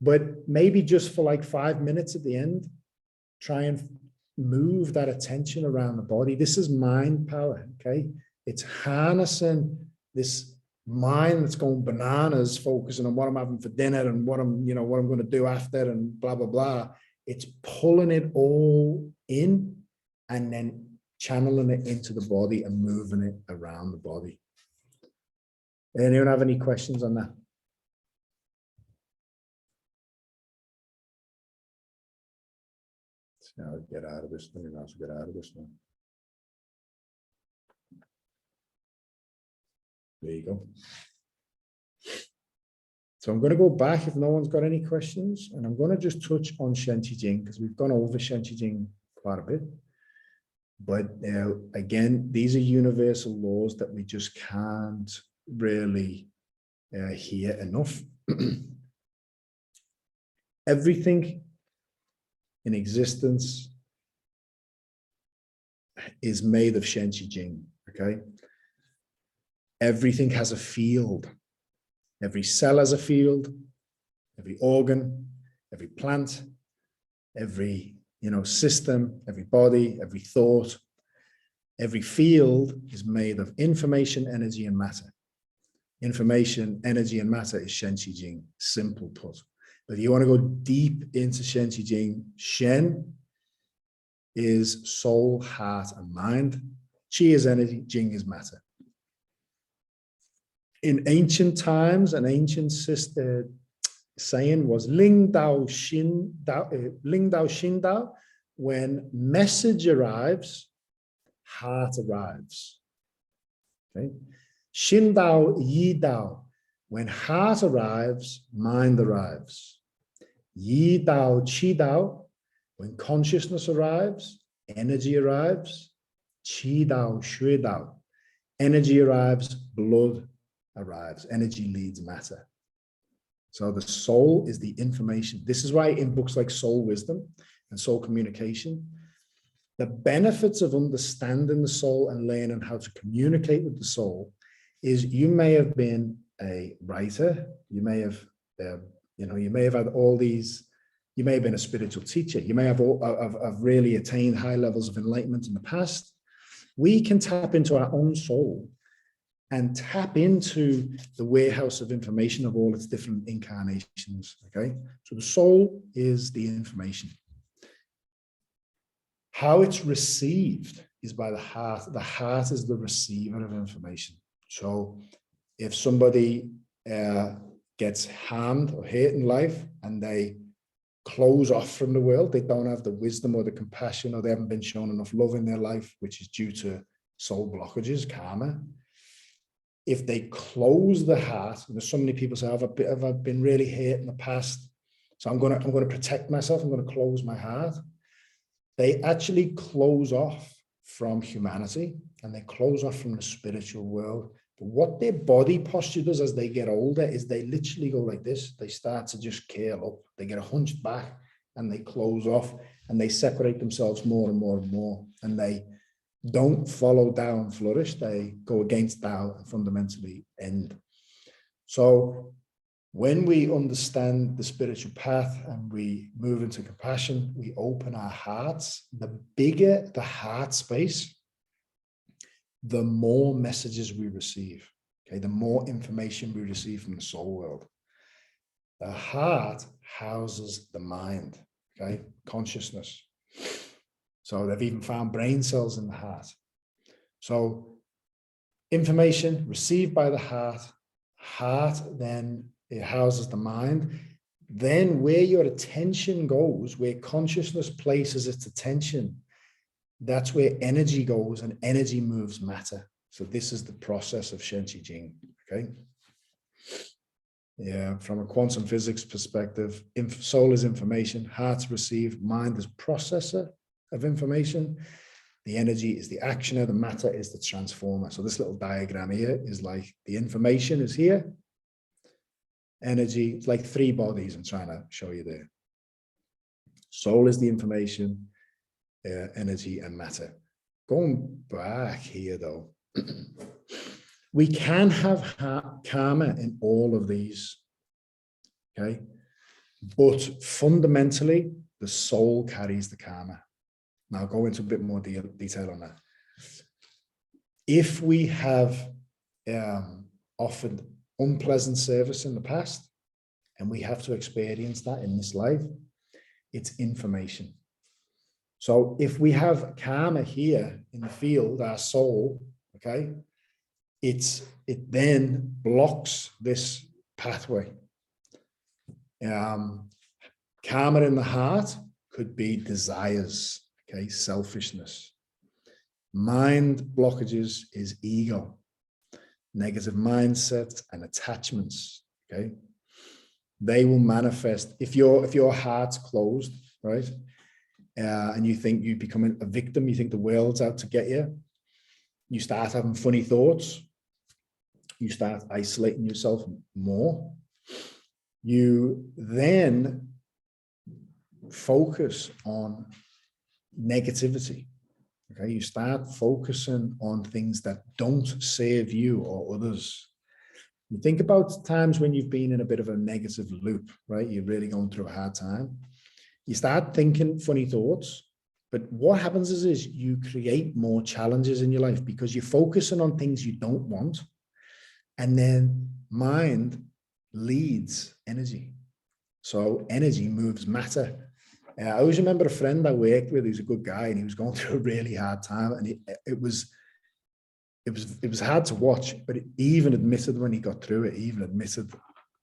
But maybe just for like 5 minutes at the end, try and move that attention around the body. This is mind power, okay? It's harnessing this mind that's going bananas, focusing on what I'm having for dinner and what I'm going to do after and blah, blah, blah. It's pulling it all in and then channeling it into the body and moving it around the body. Anyone have any questions on that? So I'll get out of this. Let me also get out of this one. There you go. So I'm going to go back if no one's got any questions, and I'm going to just touch on Shen Qi Jing because we've gone over Shen Qi Jing quite a bit. But again, these are universal laws that we just can't really hear enough. Everything in existence is made of Shen Qi Jing, okay? Everything has a field. Every cell has a field, every organ, every plant, every system, every body, every thought, every field is made of information, energy, and matter. Information, energy, and matter is Shen Qi Jing, simple put. But if you want to go deep into Shen Qi Jing, Shen is soul, heart, and mind. Qi is energy, Jing is matter. In ancient times, an ancient saying was Ling Dao Xin Dao. When message arrives, heart arrives. Okay. Xin Dao Yi Dao. When heart arrives, mind arrives. Yi Dao Qi Dao. When consciousness arrives, energy arrives. Qi Dao Shui Dao. Energy arrives, blood arrives. Energy leads matter. So the soul is the information. This is why in books like Soul Wisdom and Soul Communication, the benefits of understanding the soul and learning how to communicate with the soul is you may have been a writer, you may have had all these, you may have been a spiritual teacher, you may have really attained high levels of enlightenment in the past. We can tap into our own soul and tap into the warehouse of information of all its different incarnations, okay? So the soul is the information. How it's received is by the heart. The heart is the receiver of information. So if somebody gets harmed or hurt in life and they close off from the world, they don't have the wisdom or the compassion, or they haven't been shown enough love in their life, which is due to soul blockages, karma. If they close the heart, and there's so many people say, I've been really hurt in the past, so I'm going to protect myself, I'm going to close my heart. They actually close off from humanity and they close off from the spiritual world. But what their body posture does as they get older is they literally go like this. They start to just curl up. They get hunched back and they close off and they separate themselves more and more and more. And they don't follow Tao and flourish. They go against Tao and fundamentally end. So when we understand the spiritual path and we move into compassion, we open our hearts. The bigger the heart space, the more messages we receive. Okay, the more information we receive from the soul world. The heart houses the mind, okay, consciousness. So they've even found brain cells in the heart. So information received by the heart then it houses the mind. Then where your attention goes, where consciousness places its attention, that's where energy goes, and energy moves matter. So this is the process of Shen Qi Jing, okay? Yeah, from a quantum physics perspective, soul is information, heart's received, mind is processor of information, the energy is the actioner, the matter is the transformer. So this little diagram here is like the information is here, energy, it's like three bodies I'm trying to show you there. Soul is the information, energy and matter. Going back here though, we can have karma in all of these, okay? But fundamentally, the soul carries the karma. Now I'll go into a bit more detail on that. If we have offered unpleasant service in the past, and we have to experience that in this life, it's information. So if we have karma here in the field, our soul, okay, it then blocks this pathway. Karma in the heart could be desires, okay, selfishness. Mind blockages is ego, negative mindsets and attachments, okay? They will manifest if your heart's closed, right? And you think you become a victim, you think the world's out to get you. You start having funny thoughts. You start isolating yourself more. You then focus on negativity. Okay, you start focusing on things that don't serve you or others. You think about times when you've been in a bit of a negative loop, right? You're really going through a hard time. You start thinking funny thoughts, but what happens is you create more challenges in your life because you're focusing on things you don't want. And then mind leads energy. So energy moves matter. I always remember a friend I worked with, who's a good guy, and he was going through a really hard time. And it was hard to watch, but he even admitted when he got through it, he even admitted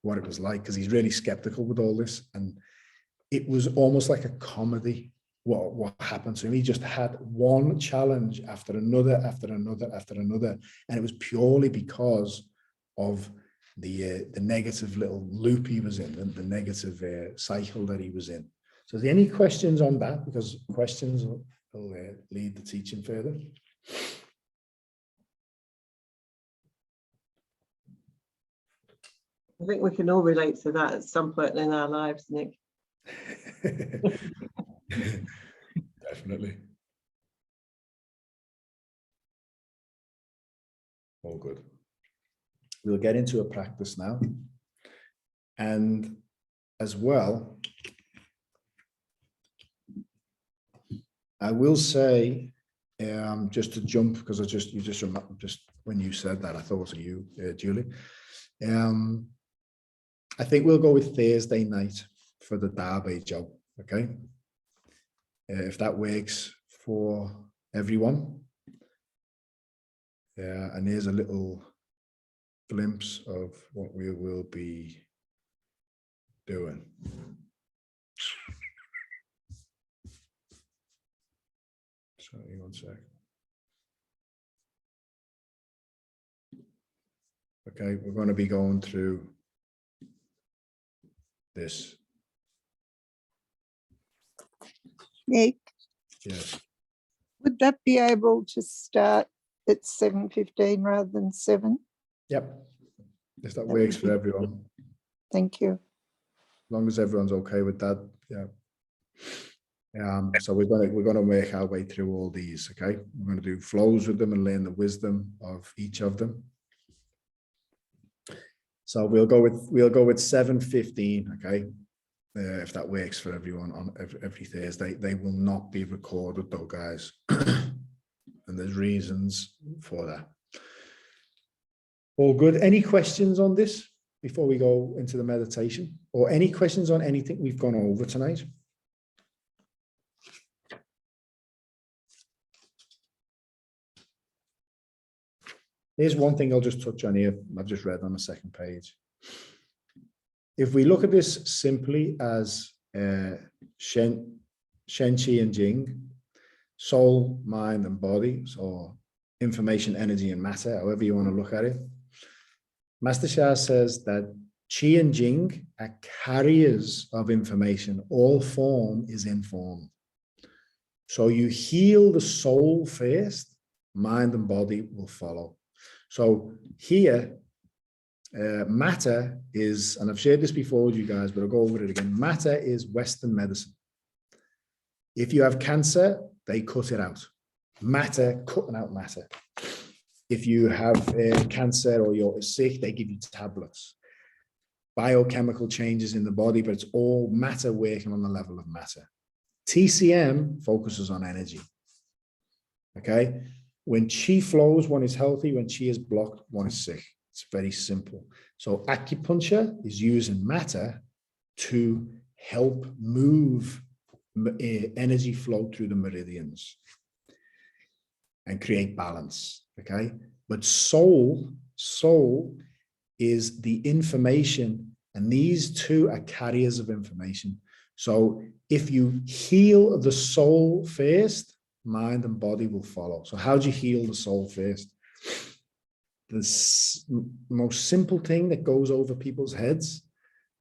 what it was like, because he's really skeptical with all this. And it was almost like a comedy, what happened to him. He just had one challenge after another, after another, after another. And it was purely because of the negative little loop he was in, the negative cycle that he was in. So, is there any questions on that? Because questions will lead the teaching further. I think we can all relate to that at some point in our lives, Nick. Definitely. All good. We'll get into a practice now. And as well, I will say, just to jump, because you just when you said that, I thought of you, Julie. I think we'll go with Thursday night for the Derby job, okay? If that works for everyone. And here's a little glimpse of what we will be doing. Sorry, one sec. Okay, we're going to be going through this. Nick, Yes. would that be able to start at 7:15 rather than 7? Yep. If that works for everyone. Thank you. As long as everyone's okay with that, yeah. So we're gonna make our way through all these. Okay, we're going to do flows with them and learn the wisdom of each of them. So we'll go with 7:15. Okay, if that works for everyone on every Thursday. They will not be recorded though, guys, and there's reasons for that. All good. Any questions on this before we go into the meditation, or any questions on anything we've gone over tonight? Here's one thing I'll just touch on here. I've just read on the second page. If we look at this simply as Shen, Qi, and Jing, soul, mind, and body, so information, energy, and matter, however you want to look at it, Master Sha says that Qi and Jing are carriers of information. All form is informed. So you heal the soul first, mind and body will follow. So here, matter is, and I've shared this before with you guys, but I'll go over it again. Matter is Western medicine. If you have cancer, they cut it out. Matter, cutting out matter. If you have cancer or you're sick, they give you tablets. Biochemical changes in the body, but it's all matter working on the level of matter. TCM focuses on energy. Okay? When Qi flows, one is healthy. When Qi is blocked, one is sick. It's very simple. So acupuncture is using matter to help move energy flow through the meridians and create balance, okay? But soul is the information, and these two are carriers of information. So if you heal the soul first, mind and body will follow. So how do you heal the soul first? The most simple thing that goes over people's heads,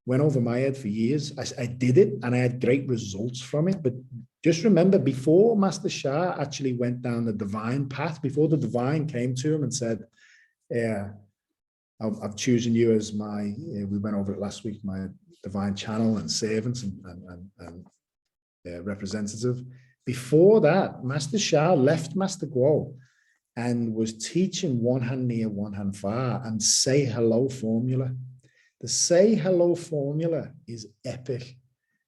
went over my head for years. I did it and I had great results from it. But just remember, before Master Shah actually went down the divine path, before the divine came to him and said, I've chosen you as my, we went over it last week, my divine channel and servants and representative. Before that, Master Shah left Master Guo and was teaching one hand near, one hand far, and say hello formula. The say hello formula is epic,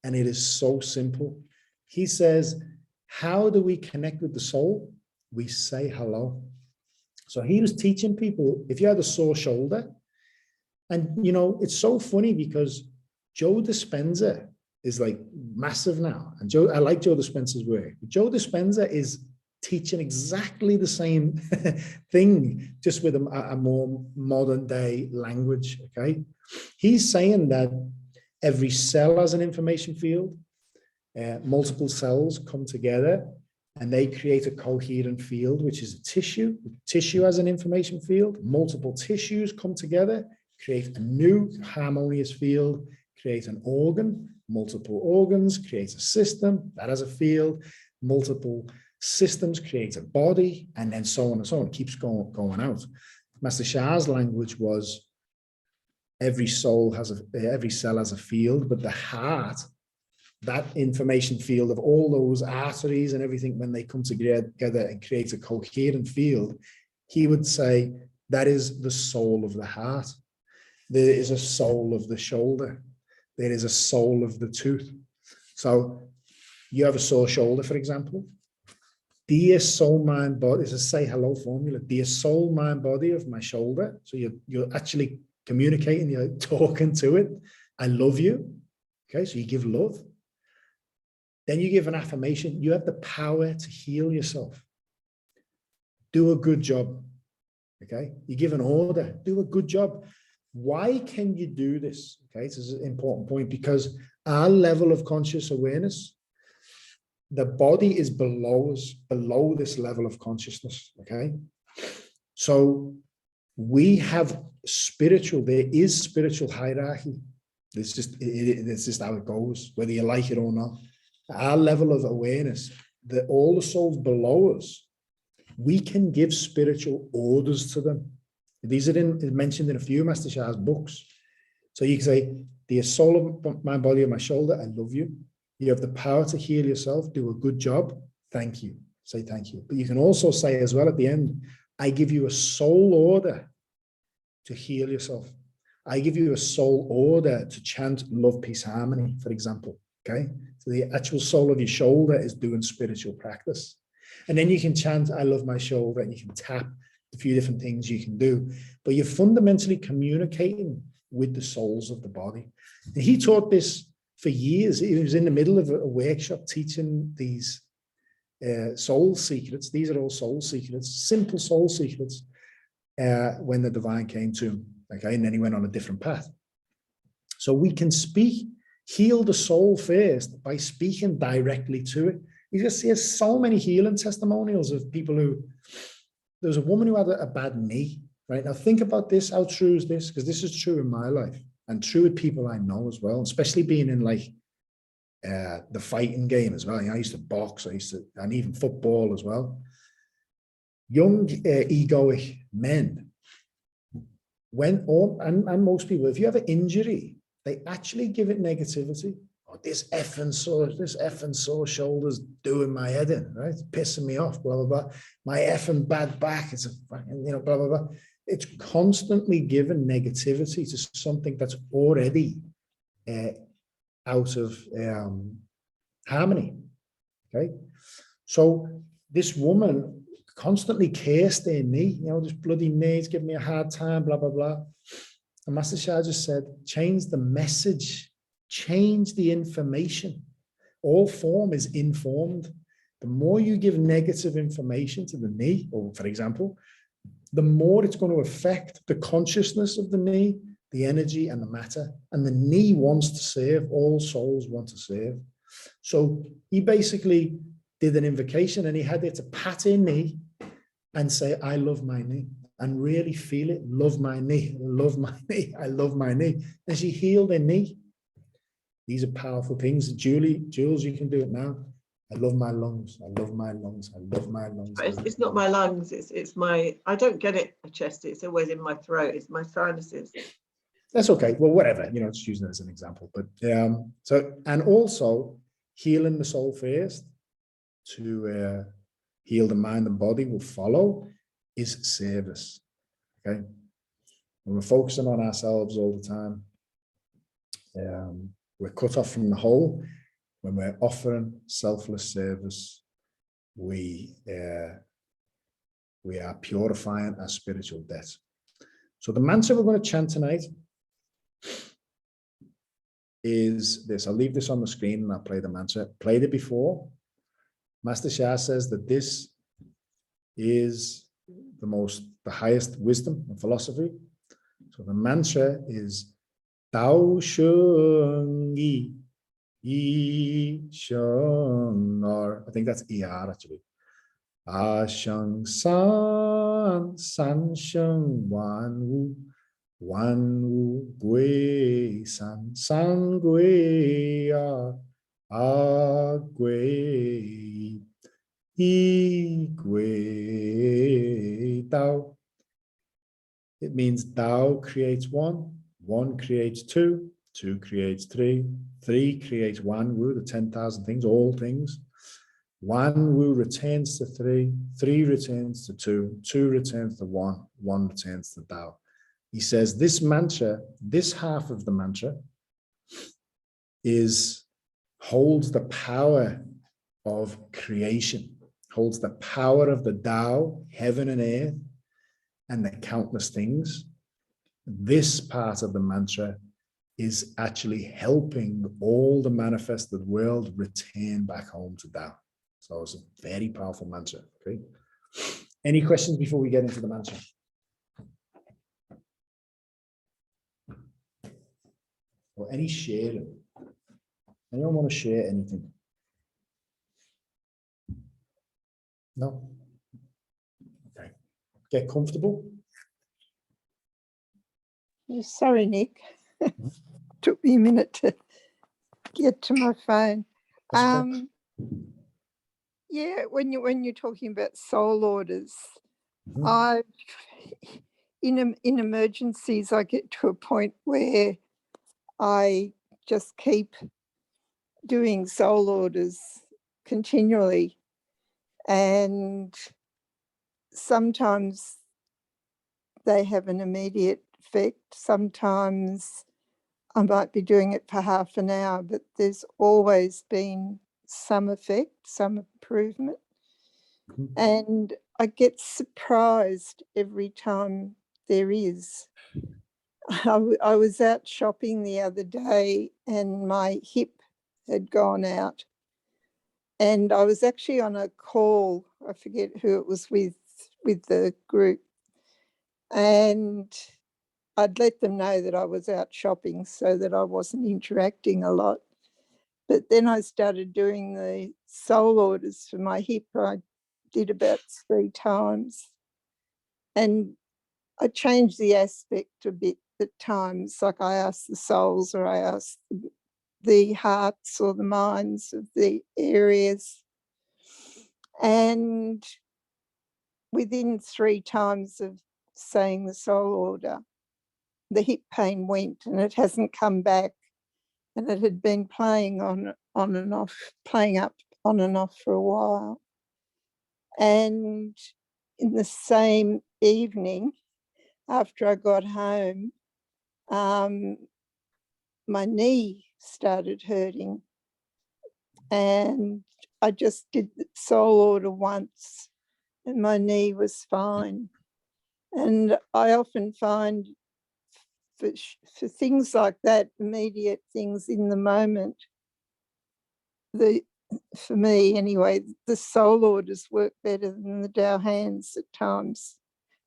and it is so simple. He says, how do we connect with the soul? We say hello. So he was teaching people, if you had a sore shoulder, and you know, it's so funny because Joe Dispenza is like massive now. And I like Joe Dispenza's work. But Joe Dispenza is teaching exactly the same thing, just with a more modern day language, okay? He's saying that every cell has an information field, multiple cells come together and they create a coherent field, which is a tissue. Tissue has an information field, multiple tissues come together, create a new harmonious field, create an organ, multiple organs, create a system, that has a field, multiple systems create a body, and then so on and so on. It keeps going out. Master Shah's language was every cell has a field, but the heart, that information field of all those arteries and everything, when they come together and create a coherent field, he would say that is the soul of the heart. There is a soul of the shoulder. There is a soul of the tooth. So you have a sore shoulder, for example. Dear soul, mind, body, it's a say hello formula. Dear soul, mind, body of my shoulder. So you're actually communicating, you're talking to it. I love you. Okay, so you give love. Then you give an affirmation. You have the power to heal yourself. Do a good job. Okay, you give an order. Do a good job. Why can you do this? Okay, this is an important point, because our level of conscious awareness, the body is below us, below this level of consciousness. Okay, so we have spiritual, there is spiritual hierarchy. It's just how it goes, whether you like it or not. Our level of awareness, that all the souls below us, we can give spiritual orders to them. These are mentioned in a few Master Shah's books. So you can say, the soul of my body and my shoulder, I love you. You have the power to heal yourself. Do a good job. Thank you. Say thank you. But you can also say as well at the end, I give you a soul order to heal yourself. I give you a soul order to chant love, peace, harmony, for example. Okay. So the actual soul of your shoulder is doing spiritual practice. And then you can chant, I love my shoulder, and you can tap a few different things you can do. But you're fundamentally communicating with the souls of the body. And he taught this for years. He was in the middle of a workshop teaching these soul secrets. These are all soul secrets, simple soul secrets, when the divine came to him. Okay, and then he went on a different path. So we can heal the soul first by speaking directly to it. You just see so many healing testimonials of people who, there's a woman who had a bad knee, right? Now think about this, how true is this? Because this is true in my life and true with people I know as well, especially being in like the fighting game as well. You know, I used to box, and even football as well. Young egoic men, and most people, if you have an injury, they actually give it negativity. Oh, this effing sore shoulder's doing my head in, right? It's pissing me off, blah, blah, blah. My effing bad back, it's a fucking, you know, blah, blah, blah. It's constantly giving negativity to something that's already out of harmony, okay? So this woman constantly cursed their knee, you know, this bloody knee, it's giving me a hard time, blah, blah, blah. And Master Shah just said, change the message, change the information. All form is informed. The more you give negative information to the knee, or for example, the more it's going to affect the consciousness of the knee, the energy and the matter. And the knee wants to serve. All souls want to serve. So he basically did an invocation, and he had it to pat her knee and say, I love my knee, and really feel it. Love my knee, love my knee, I love my knee. And she healed her knee. These are powerful things. Jules, you can do it now. I love my lungs. I love my lungs. I love my lungs. It's not my lungs. It's my. I don't get it a chest. It's always in my throat. It's my sinuses. That's okay. Well, whatever. You know, just using it as an example. But so, and also healing the soul first to heal the mind and body will follow is service. Okay, when we're focusing on ourselves all the time, we're cut off from the whole. When we're offering selfless service, we are purifying our spiritual debt. So the mantra we're going to chant tonight is this. I'll leave this on the screen and I'll play the mantra. Played it before. Master Shah says that this is the highest wisdom and philosophy. So the mantra is Tao Teachings. Or I think that's ER actually. Sheng San San Sheng Wan Wu Gui San San Gui Gui Gui Tao. It means Tao creates one, one creates two, two creates three, three creates Wan Wu, the 10,000 things, all things. Wan Wu returns to three, three returns to two, two returns to one, one returns to Tao. He says this mantra, this half of the mantra holds the power of creation, holds the power of the Tao, heaven and earth, and the countless things. This part of the mantra is actually helping all the manifested world return back home to Tao. So it's a very powerful mantra. Okay. Any questions before we get into the mantra? Or any sharing? Anyone want to share anything? No? Okay. Get comfortable. Sorry, Nick. Took me a minute to get to my phone. Okay. Yeah, when you're talking about soul orders, Mhm. in emergencies, I get to a point where I just keep doing soul orders continually, and sometimes they have an immediate effect. Sometimes I might be doing it for half an hour, but there's always been some effect, some improvement. Mhm. And I get surprised every time there is. I was out shopping the other day and my hip had gone out. And I was actually on a call, I forget who it was with the group. And I'd let them know that I was out shopping so that I wasn't interacting a lot. But then I started doing the soul orders for my hip. I did about 3 times. And I changed the aspect a bit at times, like I asked the souls or I asked the hearts or the minds of the areas. And within 3 times of saying the soul order, the hip pain went and it hasn't come back. And it had been playing on and off, playing up on and off for a while. And in the same evening, after I got home, my knee started hurting. And I just did the soul order once and my knee was fine. And I often find for things like that, immediate things in the moment, for me anyway, the soul orders work better than the Tao hands at times,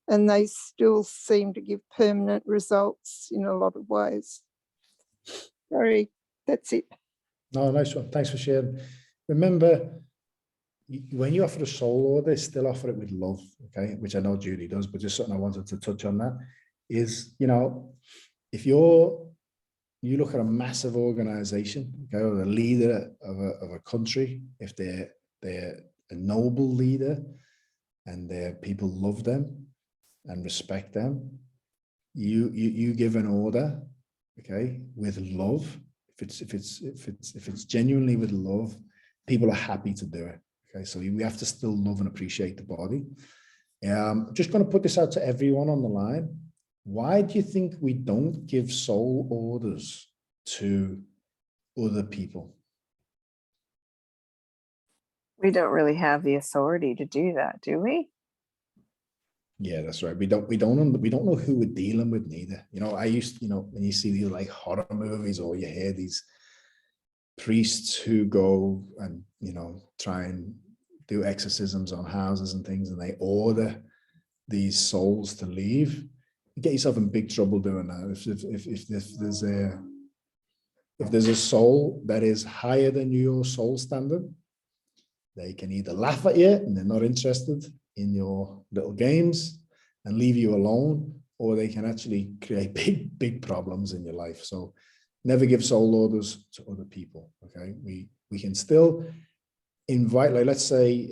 and they still seem to give permanent results in a lot of ways. Sorry, that's it. No, nice one. Thanks for sharing. Remember, when you offer a soul order, still offer it with love, okay? Which I know Judy does, but just something I wanted to touch on that is, you know, if you look at a massive organization, okay, or the leader of a country, if they're a noble leader and their people love them and respect them, you give an order, okay, with love. If it's genuinely with love, people are happy to do it. Okay, so we have to still love and appreciate the body. I'm just going to put this out to everyone on the line. Why do you think we don't give soul orders to other people? We don't really have the authority to do that, do we? Yeah, that's right. We don't know who we're dealing with neither. You know, when you see these like horror movies, or you hear these priests who go and, you know, try and do exorcisms on houses and things, and they order these souls to leave, you get yourself in big trouble doing that. If there's a soul that is higher than your soul standard, they can either laugh at you and they're not interested in your little games and leave you alone, or they can actually create big problems in your life. So never give soul orders to other people. Okay, we can still invite, like, let's say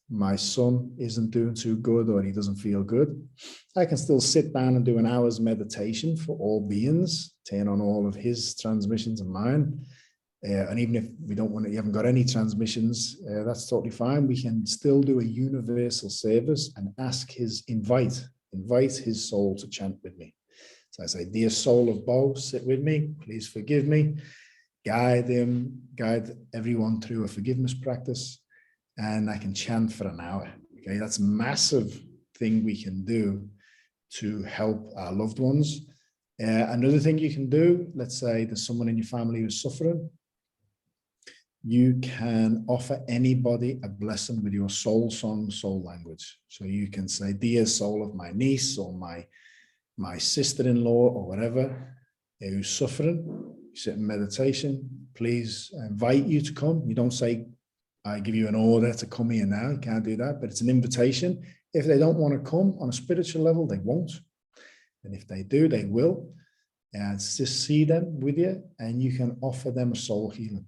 my son isn't doing too good, or he doesn't feel good. I can still sit down and do an hour's meditation for all beings, turn on all of his transmissions and mine. And even if you haven't got any transmissions, that's totally fine. We can still do a universal service and invite his soul to chant with me. So I say, dear soul of Bo, sit with me, please forgive me. Guide everyone through a forgiveness practice, and I can chant for an hour. Okay, that's a massive thing we can do to help our loved ones. Another thing you can do, let's say there's someone in your family who's suffering, you can offer anybody a blessing with your soul song, soul language. So you can say, dear soul of my niece or my sister-in-law or whatever who's suffering, you sit in meditation, please invite you to come. You don't say, I give you an order to come here now. You can't do that, but it's an invitation. If they don't want to come on a spiritual level, they won't. And if they do, they will. And just see them with you, and you can offer them a soul healing.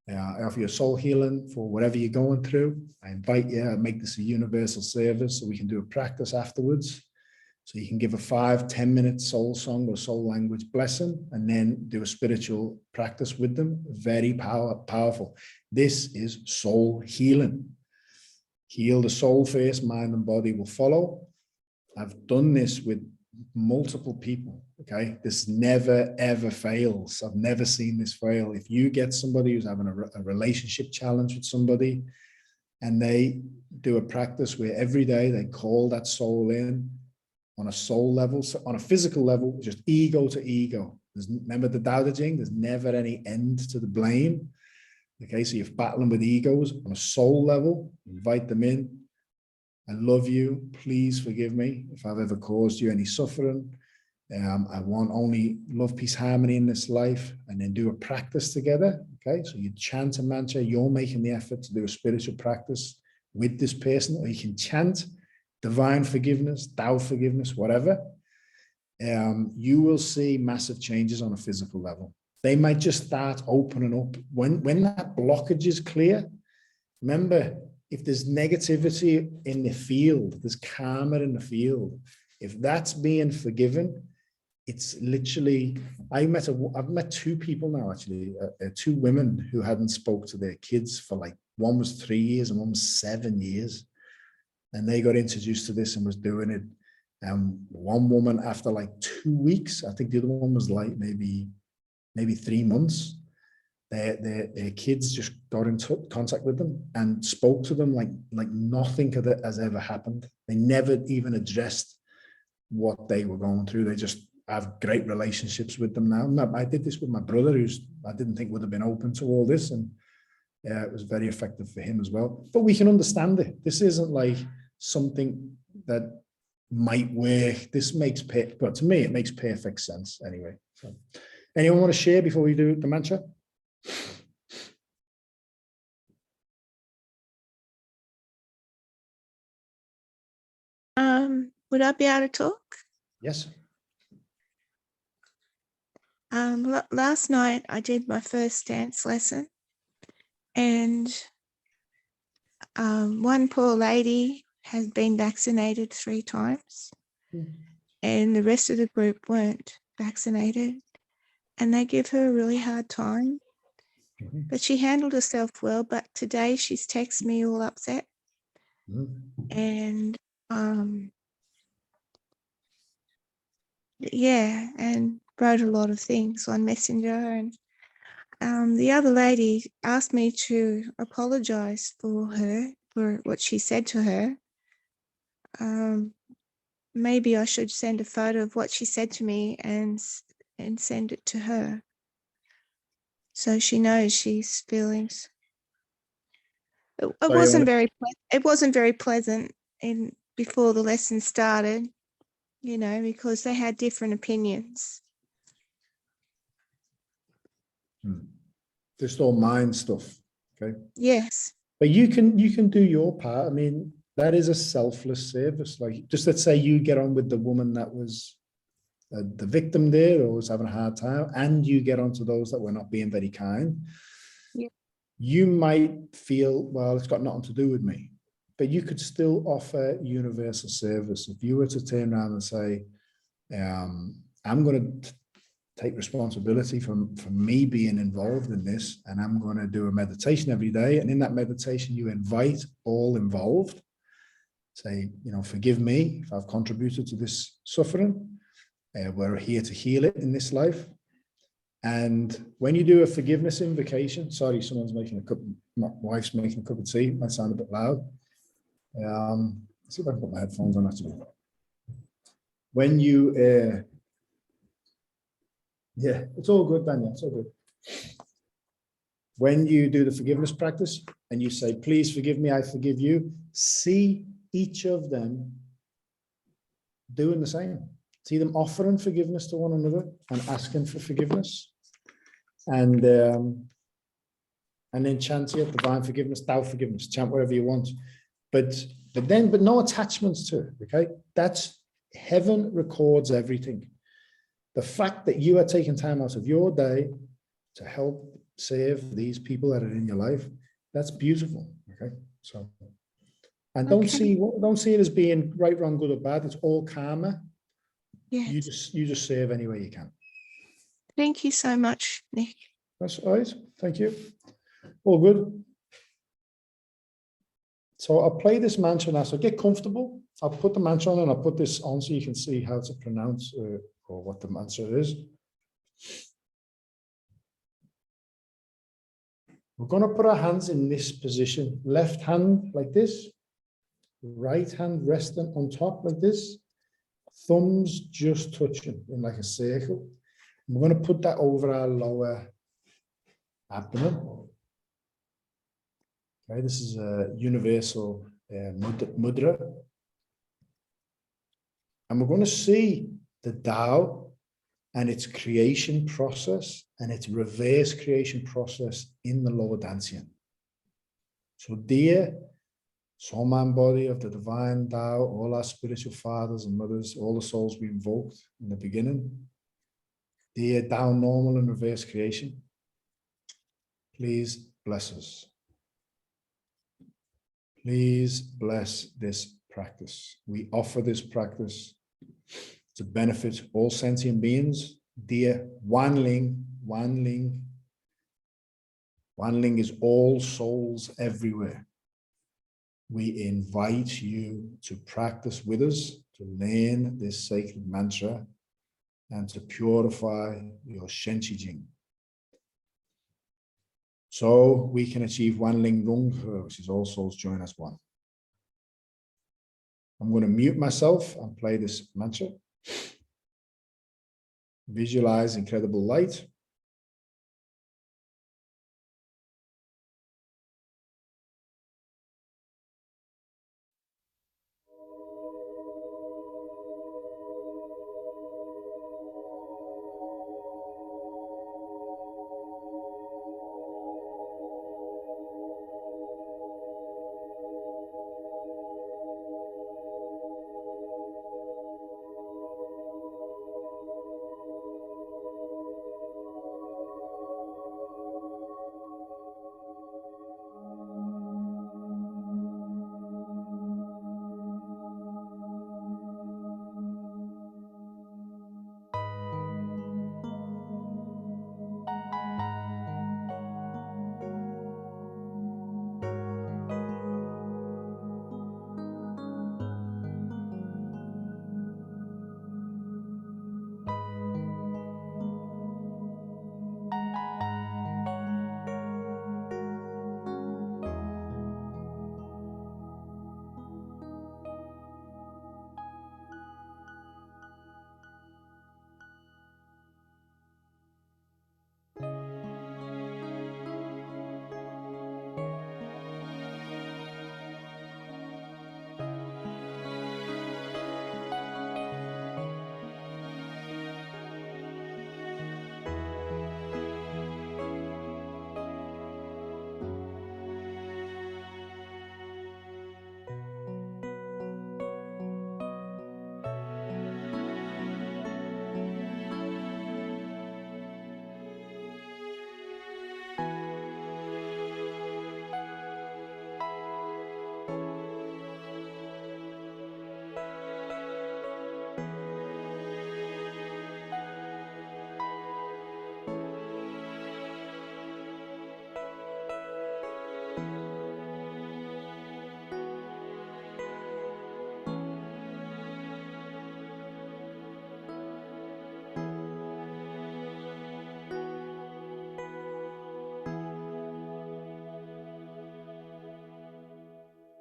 I offer you a soul healing for whatever you're going through. I invite you, I make this a universal service so we can do a practice afterwards. So you can give a 5-10 minute soul song or soul language blessing, and then do a spiritual practice with them. Very powerful. This is soul healing. Heal the soul first, mind and body will follow. I've done this with multiple people. Okay, this never ever fails. I've never seen this fail. If you get somebody who's having a relationship challenge with somebody, and they do a practice where every day they call that soul in on a soul level, so on a physical level, just ego to ego. Remember the Tao Teachings, there's never any end to the blame. Okay, so you're battling with egos. On a soul level, invite them in. I love you. Please forgive me if I've ever caused you any suffering. I want only love, peace, harmony in this life, and then do a practice together. Okay, so you chant a mantra, you're making the effort to do a spiritual practice with this person, or you can chant divine forgiveness, Tao forgiveness, whatever. You will see massive changes on a physical level. They might just start opening up. When that blockage is clear, remember, if there's negativity in the field, there's karma in the field. If that's being forgiven, it's literally, I've met two people now, actually, two women who hadn't spoke to their kids for like, one was 3 years and one was 7 years. And they got introduced to this and was doing it. One woman, after like 2 weeks, I think the other one was like maybe 3 months, their kids just got in contact with them and spoke to them like nothing has ever happened. They never even addressed what they were going through. They just I have great relationships with them now. I did this with my brother, I didn't think would have been open to all this, and it was very effective for him as well. But we can understand it. This isn't like something that might work. This makes, but to me, it makes perfect sense anyway. So, anyone want to share before we do the mantra? Would I be able to talk? Yes. Last night I did my first dance lesson, and one poor lady has been vaccinated 3 times, and the rest of the group weren't vaccinated, and they give her a really hard time. But she handled herself well. But today she's texted me all upset, and yeah, and wrote a lot of things on Messenger. And the other lady asked me to apologize for her, for what she said to her. Maybe I should send a photo of what she said to me and send it to her, so she knows she's feelings. It wasn't very pleasant before the lesson started, you know, because they had different opinions. Just all mind stuff. Okay. Yes. But you can do your part. I mean, that is a selfless service. Like, just let's say you get on with the woman that was the victim there, or was having a hard time, and you get on to those that were not being very kind. Yeah. You might feel, well, it's got nothing to do with me, but you could still offer universal service. If you were to turn around and say, I'm going to take responsibility for me being involved in this, and I'm going to do a meditation every day, and in that meditation you invite all involved, say, you know, forgive me if I've contributed to this suffering. We're here to heal it in this life. And when you do a forgiveness invocation, sorry, someone's making a cup, my wife's making a cup of tea, it might sound a bit loud. Let's see if I can put my headphones on actually. When you, yeah, it's all good, Daniel, it's all good. When you do the forgiveness practice and you say, please forgive me, I forgive you, see each of them doing the same. See them offering forgiveness to one another and asking for forgiveness. And then chant here, divine forgiveness, Tao forgiveness, chant whatever you want. But no attachments to it, okay? That's, heaven records everything. The fact that you are taking time out of your day to help save these people that are in your life, that's beautiful, okay? So, and don't see it as being right, wrong, good or bad. It's all karma. Yes. You just serve any way you can. Thank you so much, Nick. That's all right. Thank you. All good. So I'll play this mantra now. So get comfortable. I'll put the mantra on and I'll put this on so you can see how to pronounce or what the mantra is. We're going to put our hands in this position. Left hand like this. Right hand resting on top like this. Thumbs just touching in like a circle. We're going to put that over our lower abdomen. Okay, this is a universal mudra. And we're going to see the Tao and its creation process and its reverse creation process in the lower Dantian. So dear soul, mind, body of the divine Tao, all our spiritual fathers and mothers, all the souls we invoked in the beginning, dear Tao normal and reverse creation, please bless us. Please bless this practice. We offer this practice to benefit all sentient beings. Dear Wanling, Wanling is all souls everywhere. We invite you to practice with us, to learn this sacred mantra and to purify your Shenqi Jing. So we can achieve Wanling Rung, which is all souls join as one. I'm going to mute myself and play this mantra. Visualize incredible light.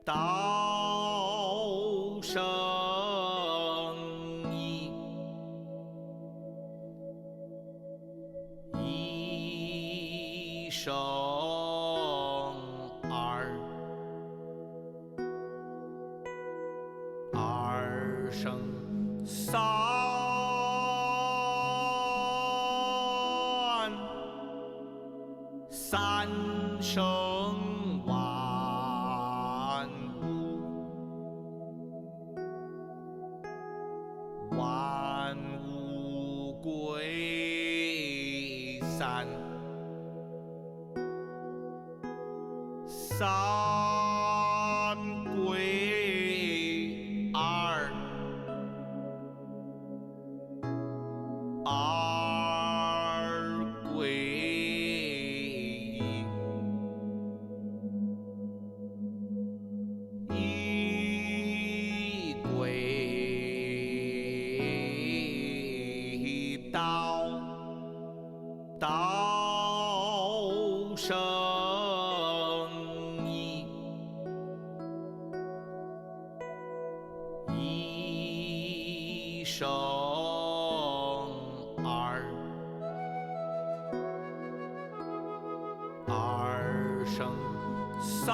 道生一，一生二，二生三，三生万物，万物归三，三归二，二归一，一归道，道生一，一生二，二生三，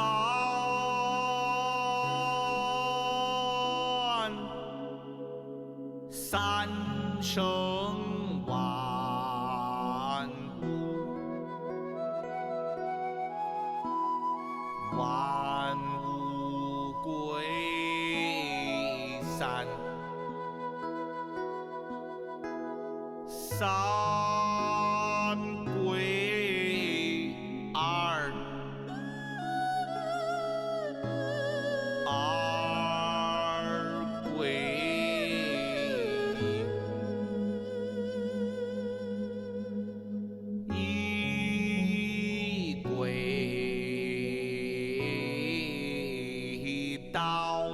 三生万物，万物归三，三归二，二归一，一归道，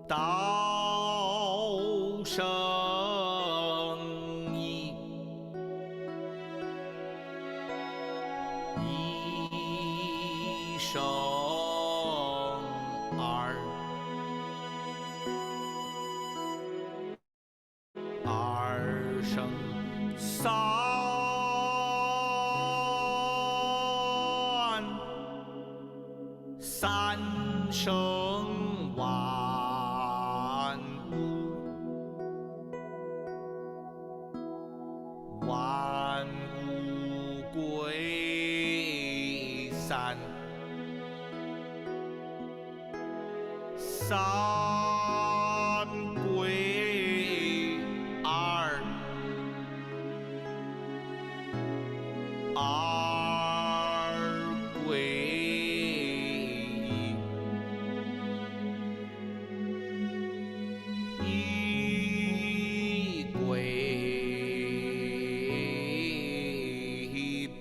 道生一，一生二，二生三生万物，万物归三，三归二，二归一，一归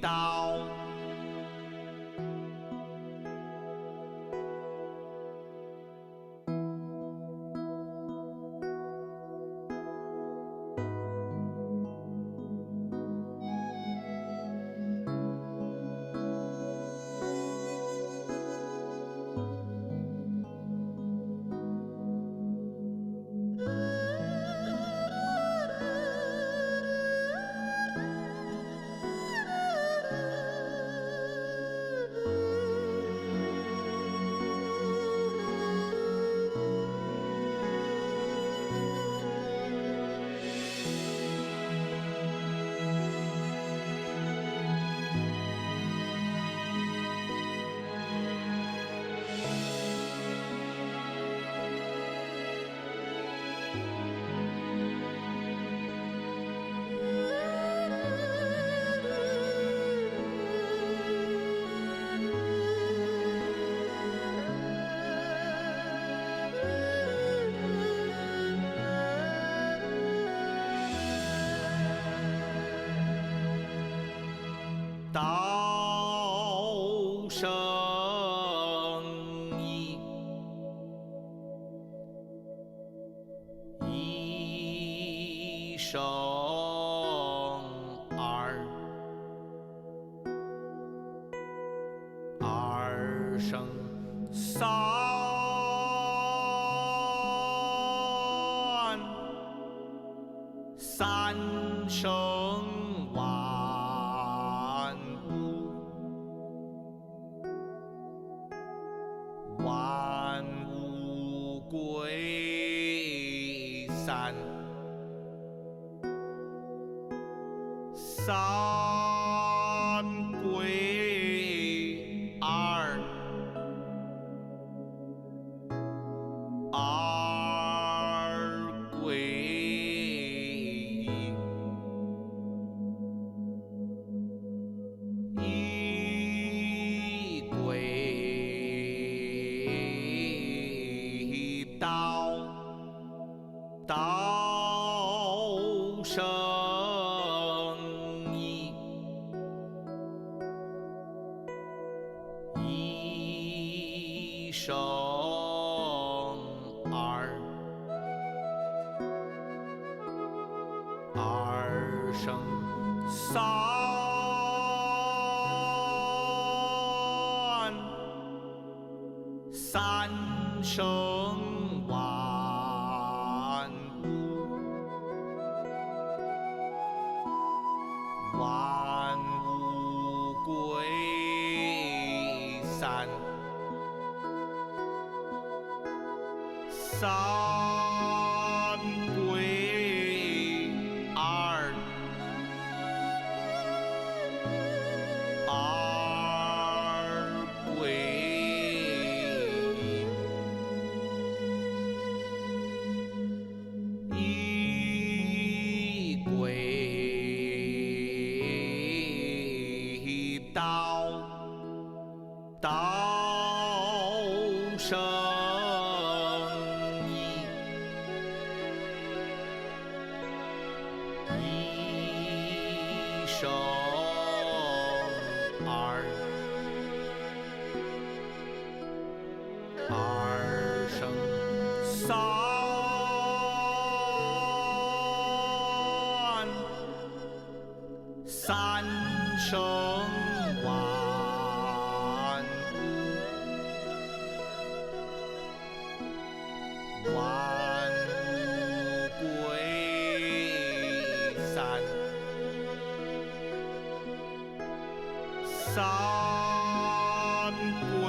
道。道生一，一生二，二生三，三生万物，万物归三，三归二，二归一，一归道。道生一，一生二，二生三，三生万物，万物归三，三归二，二归一归道。道生一，一生二，二生三，三生万物，万物归三，三归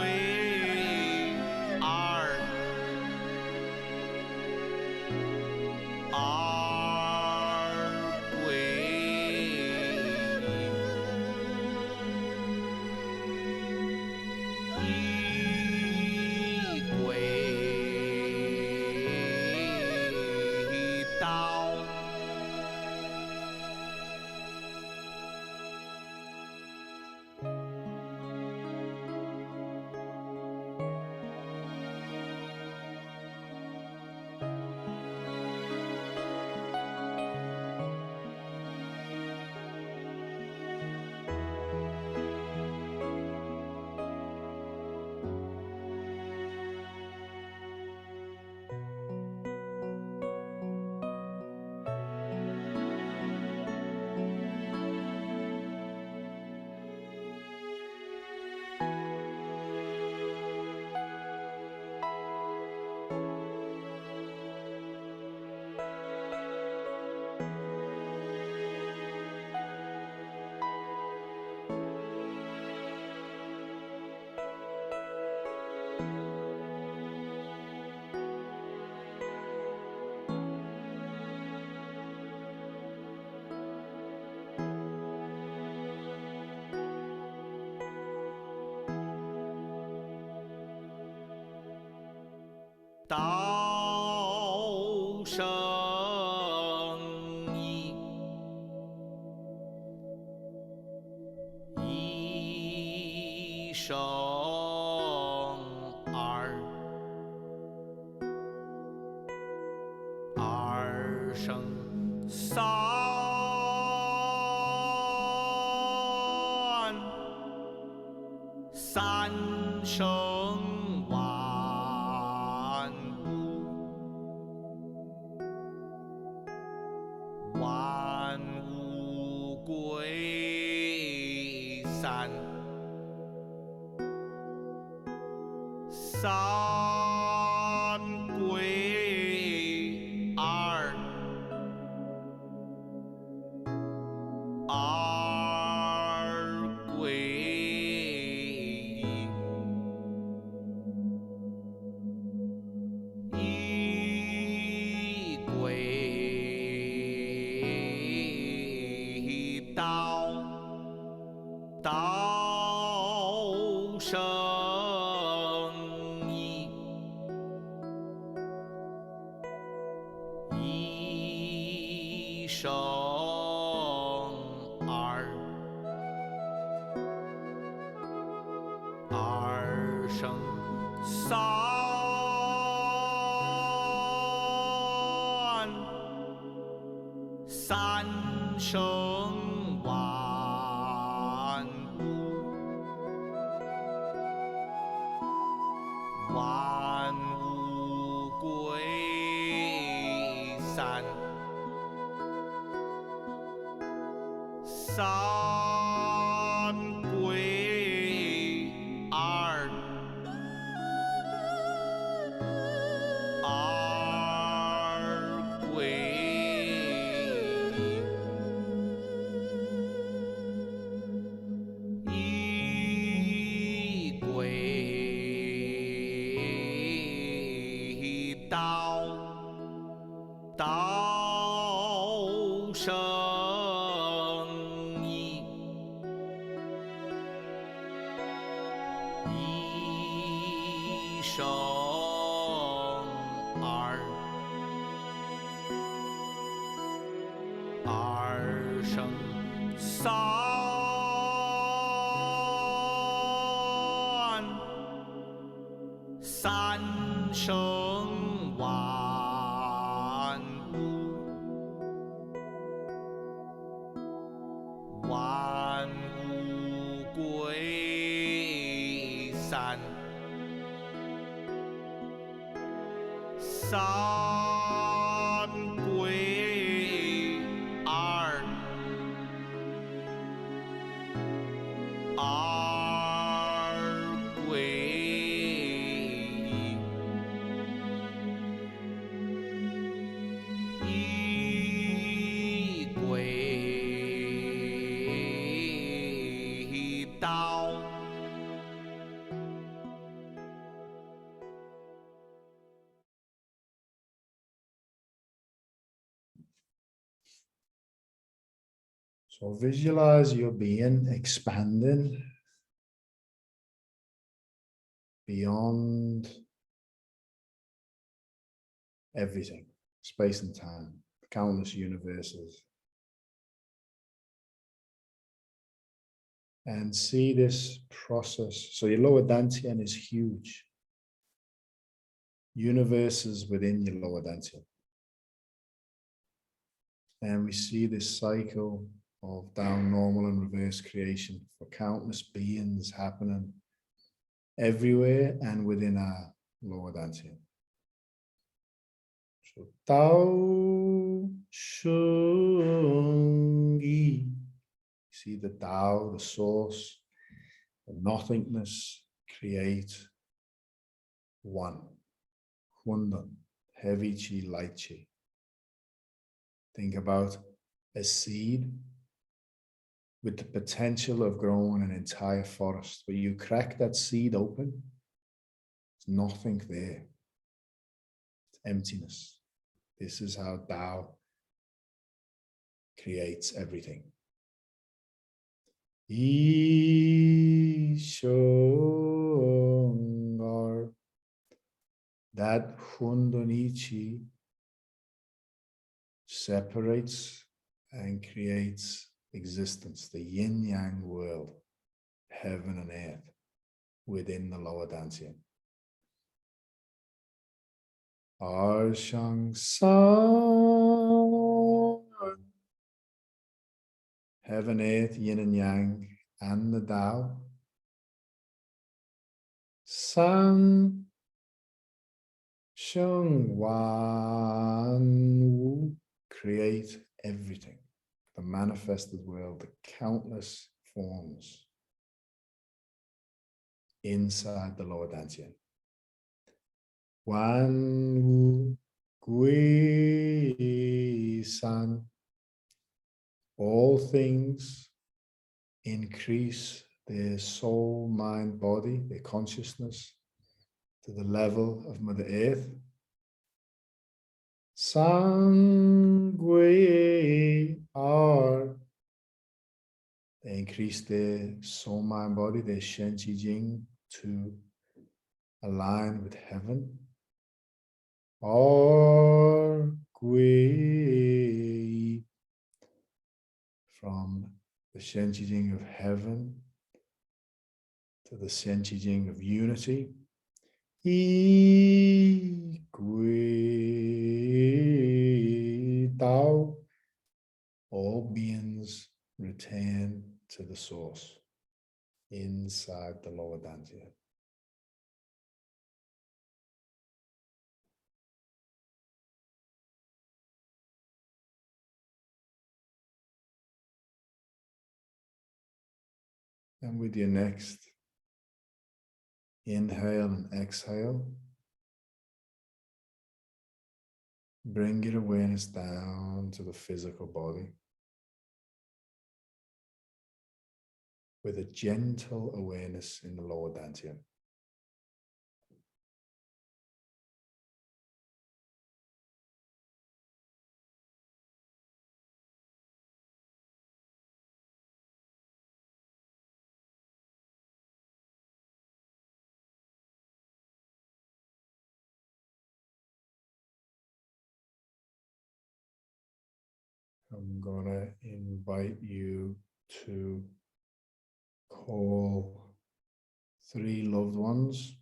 道生一，一生二，二生三，三生万物，万物归三，三归二，二归一，一归道，道生一，一生二，二生三，三生万物，万物归三，三归二，二归一，一归道，道生一，一生二，二生三，三生万物，万物归三，三归二，二归一，一归道。So visualize your being expanding beyond everything, space and time, countless universes. And see this process. So your lower dantian is huge. Universes within your lower dantian. And we see this cycle of down, normal, and reverse creation for countless beings happening everywhere and within our lower dantian. So Tao Shung Yi. See the Tao, the source, the nothingness, create one. Hundan, heavy chi, light chi. Think about a seed with the potential of growing an entire forest. But you crack that seed open, there's nothing there. It's emptiness. This is how Tao creates everything. Ishongar That Hundonichi separates and creates existence, the yin-yang world, heaven and earth, within the lower dantian. Arshang San, heaven, earth, yin and yang, and the Tao. San Sheng Wan Wu, create everything, the manifested world, the countless forms inside the lower dantian. Wan Wu Gui San, all things increase their soul, mind, body, their consciousness to the level of Mother Earth. Sangui are, they increase their soul, mind, body, their Shen Qi Jing to align with heaven. Or Gui, from the Shen Qi Jing of heaven to the Shen Qi Jing of unity. Yi Gui Tao, all beings return to the source inside the lower dantian. And with your next inhale and exhale, bring your awareness down to the physical body with a gentle awareness in the lower dantian. I'm gonna invite you to call 3 loved ones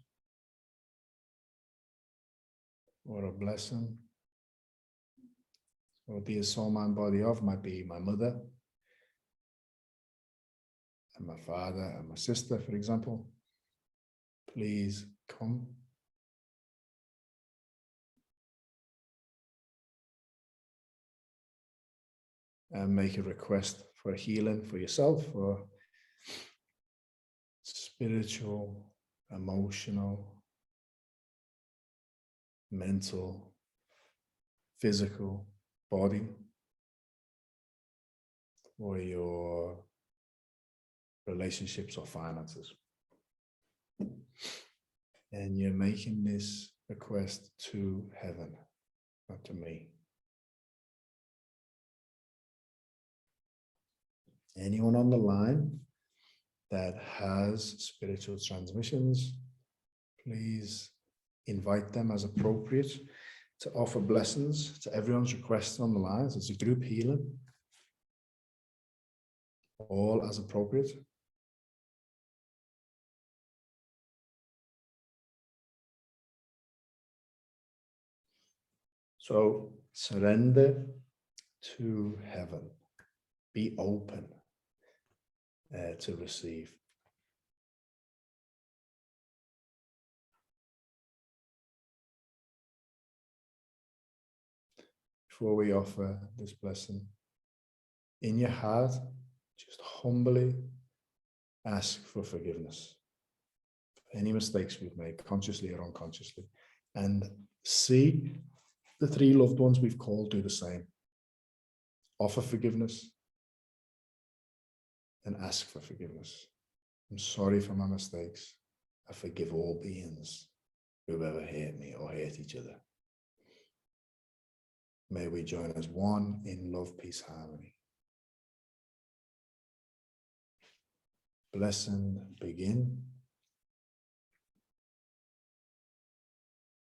or a blessing. Or dear soul, mind, body of might be my mother and my father and my sister, for example. Please come. And make a request for healing for yourself, for spiritual, emotional, mental, physical body, or your relationships or finances. And you're making this request to heaven, not to me. Anyone on the line that has spiritual transmissions, please invite them as appropriate to offer blessings to everyone's requests on the lines. It's a group healing, all as appropriate. So surrender to heaven. Be open to receive. Before we offer this blessing, in your heart, just humbly ask for forgiveness for any mistakes we've made, consciously or unconsciously, and see the 3 loved ones we've called do the same. Offer forgiveness and ask for forgiveness. I'm sorry for my mistakes. I forgive all beings who've ever hurt me or hurt each other. May we join as one in love, peace, harmony. Blessing begin.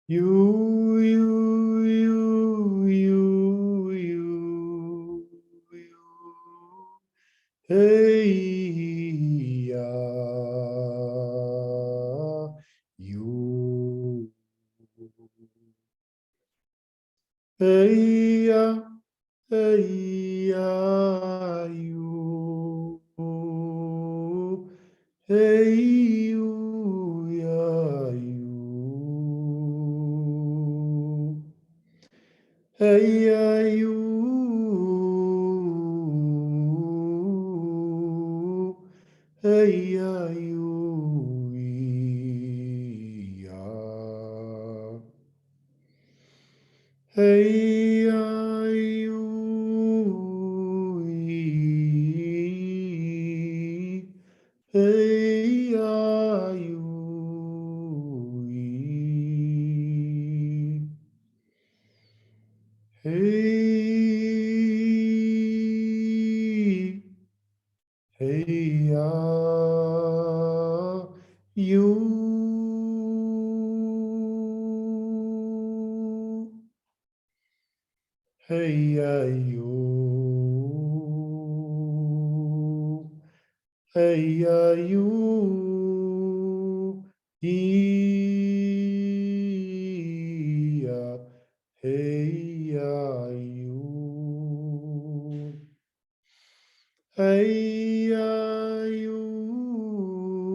You, you, you, you, you, you. Hey, ya, you. Hey, ya, hey, ya, you. Hey, you, ya, you. Hey, ya, you. Hey, ya, you. Ya. Hey, ya, you. Hey, ya, you. Hey, hey, ya, you. Hey, ya, you. Hey, ya, you. Ya. Hey, ya, you. Hey, ya, you.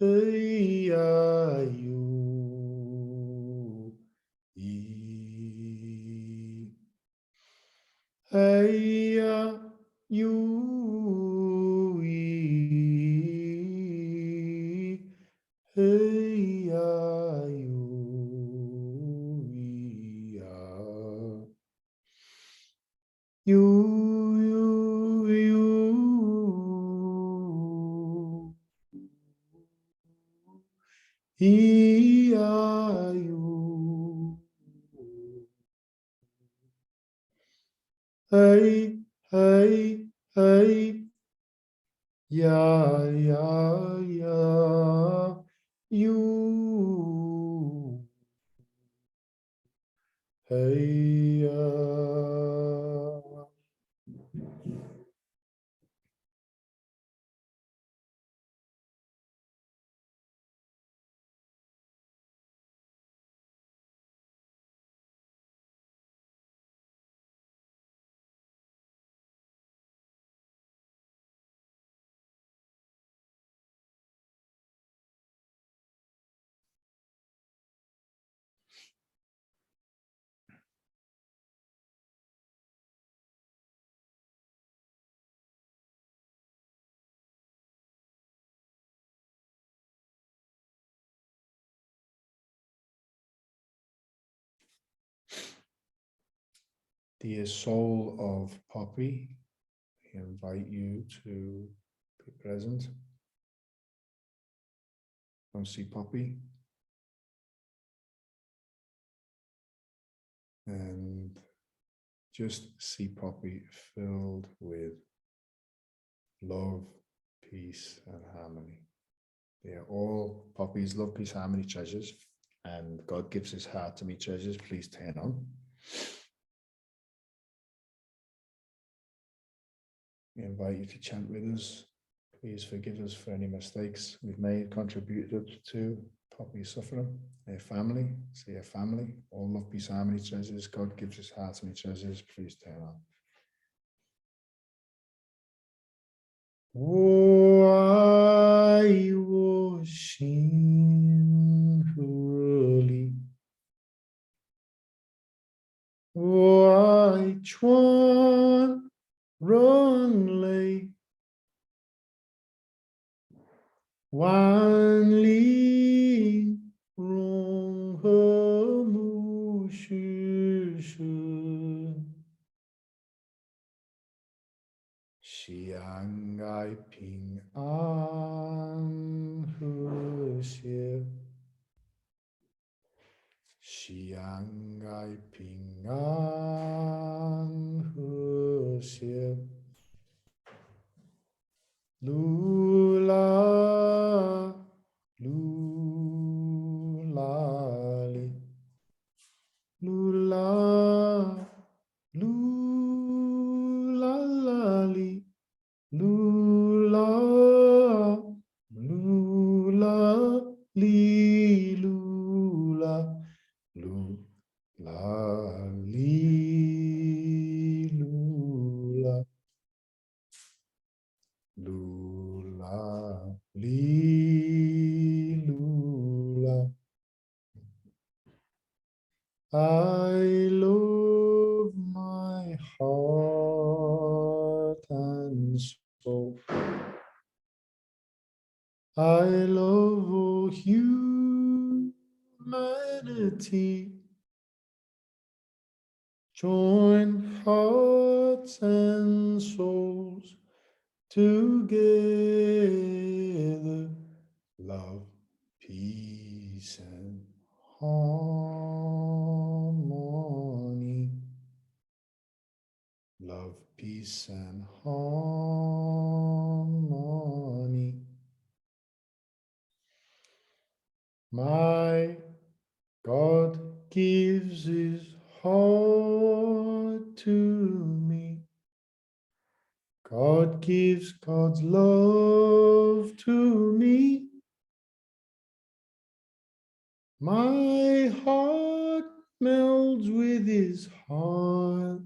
Hey, ya, you. Hey, ya, you. Hey, ya, you. You. You. Hey, hey, hey, yeah, you. Hey, dear soul of Poppy, I invite you to be present. Come see Poppy. And just see Poppy filled with love, peace, and harmony. They are all Poppy's love, peace, harmony treasures. And God gives his heart to me treasures. Please turn on. We invite you to chant with us. Please forgive us for any mistakes we've made, contributed to Poppy's suffering. Her family, see her family, all love, peace, harmony treasures. God gives his heart to me treasures. Please turn on. Why washing holy? Why chuan run lay? Wan li rong he mu shu shu. Xiang gai ping an he xie. Xiang gai ping an he xie. Lula, lula. I love all humanity. Join hearts and souls together. Love, peace, and harmony. Love, peace, and harmony. My God gives his heart to me. God gives God's love to me. My heart melds with his heart.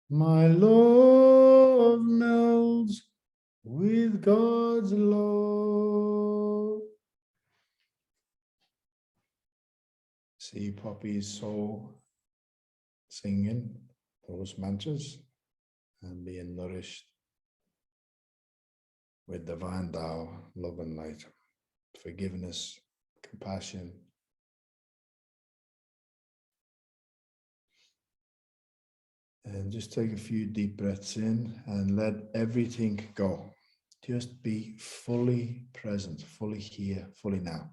My love melds with God's love. See Poppy's soul singing those mantras and being nourished with divine Tao, love and light, forgiveness, compassion. And just take a few deep breaths in and let everything go. Just be fully present, fully here, fully now.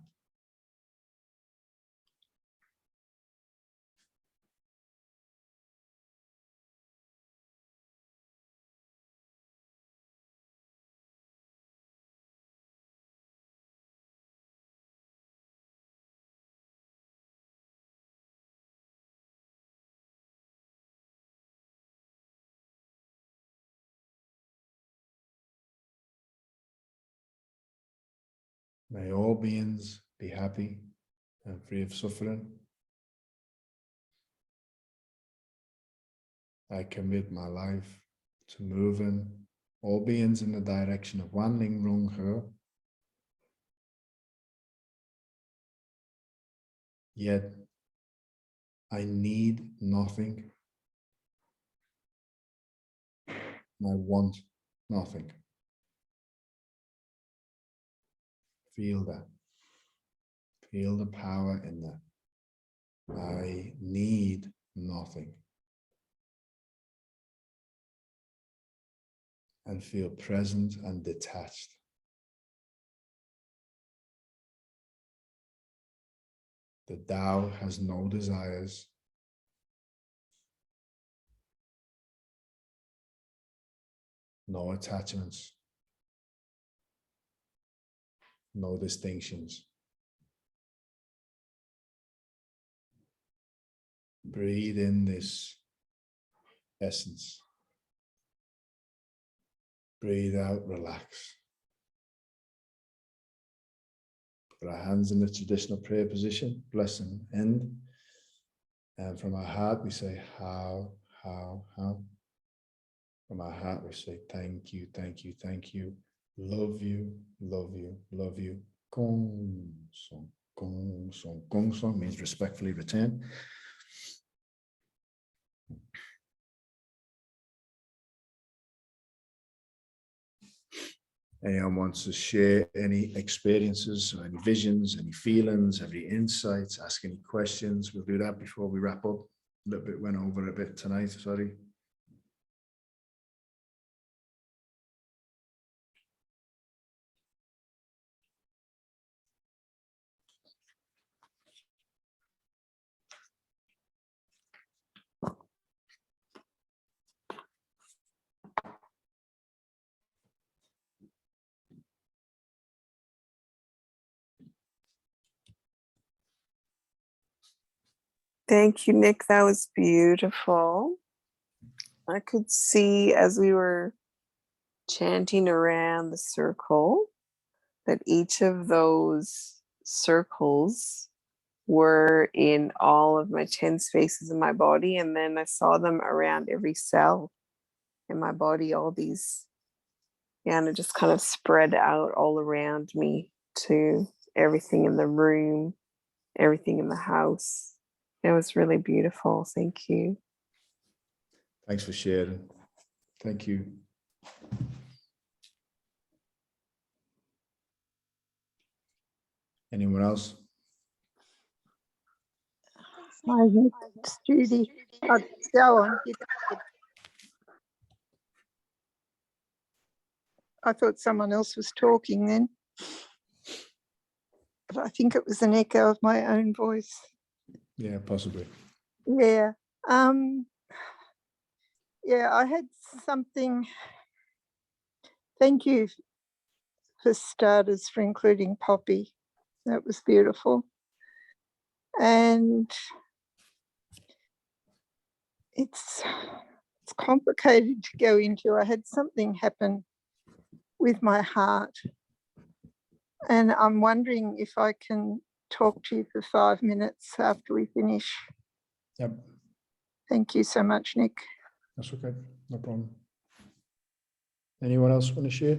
May all beings be happy and free of suffering. I commit my life to moving all beings in the direction of Wan Ling Rong He. Yet I need nothing. And I want nothing. Feel that. Feel the power in that. I need nothing. And feel present and detached. The Tao has no desires. No attachments. No distinctions. Breathe in this essence. Breathe out, relax. Put our hands in the traditional prayer position, blessing, end. And from our heart we say, how. From our heart we say, thank you, thank you, thank you. Love you, love you, love you. Gong song, gong song. Gong song means respectfully return. Anyone wants to share any experiences, or any visions, any feelings, any insights, ask any questions? We'll do that before we wrap up. A little bit went over a bit tonight, sorry. Thank you, Nick. That was beautiful. I could see as we were chanting around the circle that each of those circles were in all of my 10 spaces in my body. And then I saw them around every cell in my body, all these, and it just kind of spread out all around me to everything in the room, everything in the house. It was really beautiful. Thank you. Thanks for sharing. Thank you. Anyone else? Hi, Nick. It's Judy. Go on. You go ahead. I thought someone else was talking then, but I think it was an echo of my own voice. Yeah, possibly. Yeah. Yeah, I had something. Thank you for starters for including Poppy. That was beautiful. And it's complicated to go into. I had something happen with my heart. And I'm wondering if I can talk to you for 5 minutes after we finish. Yep, Thank you so much, Nick. that's okay. No problem. Anyone else want to share?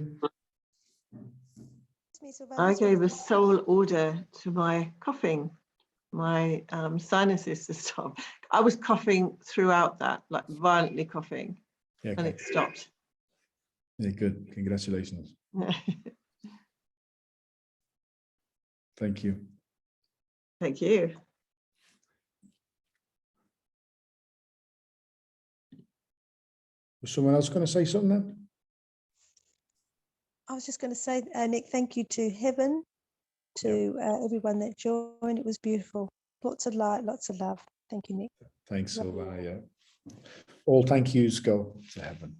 I gave a soul order to my coughing, my sinuses to stop. I was coughing throughout that, like violently coughing, Yeah, and okay. it stopped. Yeah, good. Congratulations. Thank you. Thank you. Was someone else going to say something then? I was just going to say, Nick, thank you to Heaven, to everyone that joined. It was beautiful. Lots of light, lots of love. Thank you, Nick. Thanks, Silvana. Yeah. All thank yous go to heaven.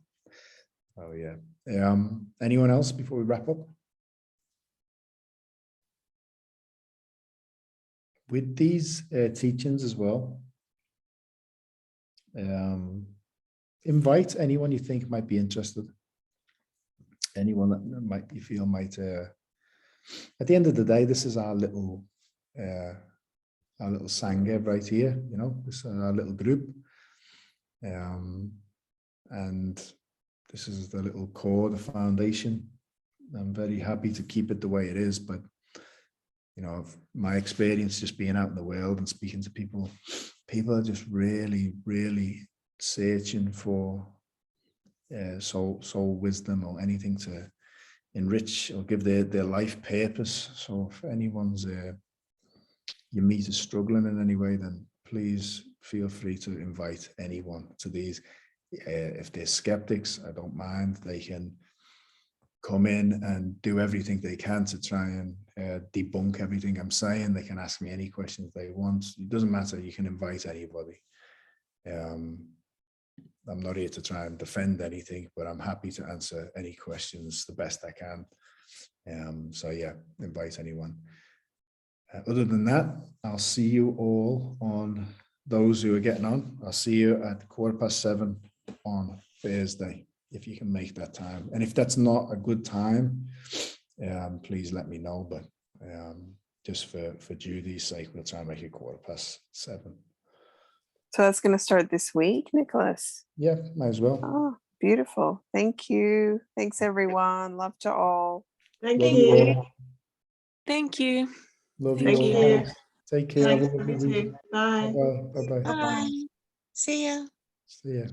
Oh yeah. Anyone else before we wrap up? With these teachings as well, invite anyone you think might be interested. Anyone that might you feel might. At the end of the day, this is our little sangha right here. You know, this is our little group, and this is the little core, the foundation. I'm very happy to keep it the way it is, but you know, my experience just being out in the world and speaking to people are just really, really searching for soul wisdom or anything to enrich or give their life purpose. So if anyone's you meet is struggling in any way, then please feel free to invite anyone to these. If they're skeptics, I don't mind. They can come in and do everything they can to try and debunk everything I'm saying. They can ask me any questions they want. It doesn't matter. You can invite anybody. I'm not here to try and defend anything, but I'm happy to answer any questions the best I can. So yeah, invite anyone. Other than that, I'll see you all on those who are getting on. I'll see you at 7:15 on Thursday, if you can make that time. And if that's not a good time, please let me know. But just for Judy's sake, we'll try and make it 7:15. So that's going to start this week, Nicholas. Yeah, might as well. Oh, beautiful. Thank you. Thanks, everyone. Love to all. Thank Love you. all. Thank you. Love Thank you Thank all. you. Take care. Have a Thanks, lovely love you week. too. Bye. Bye-bye. Bye-bye. Bye. See ya. See ya.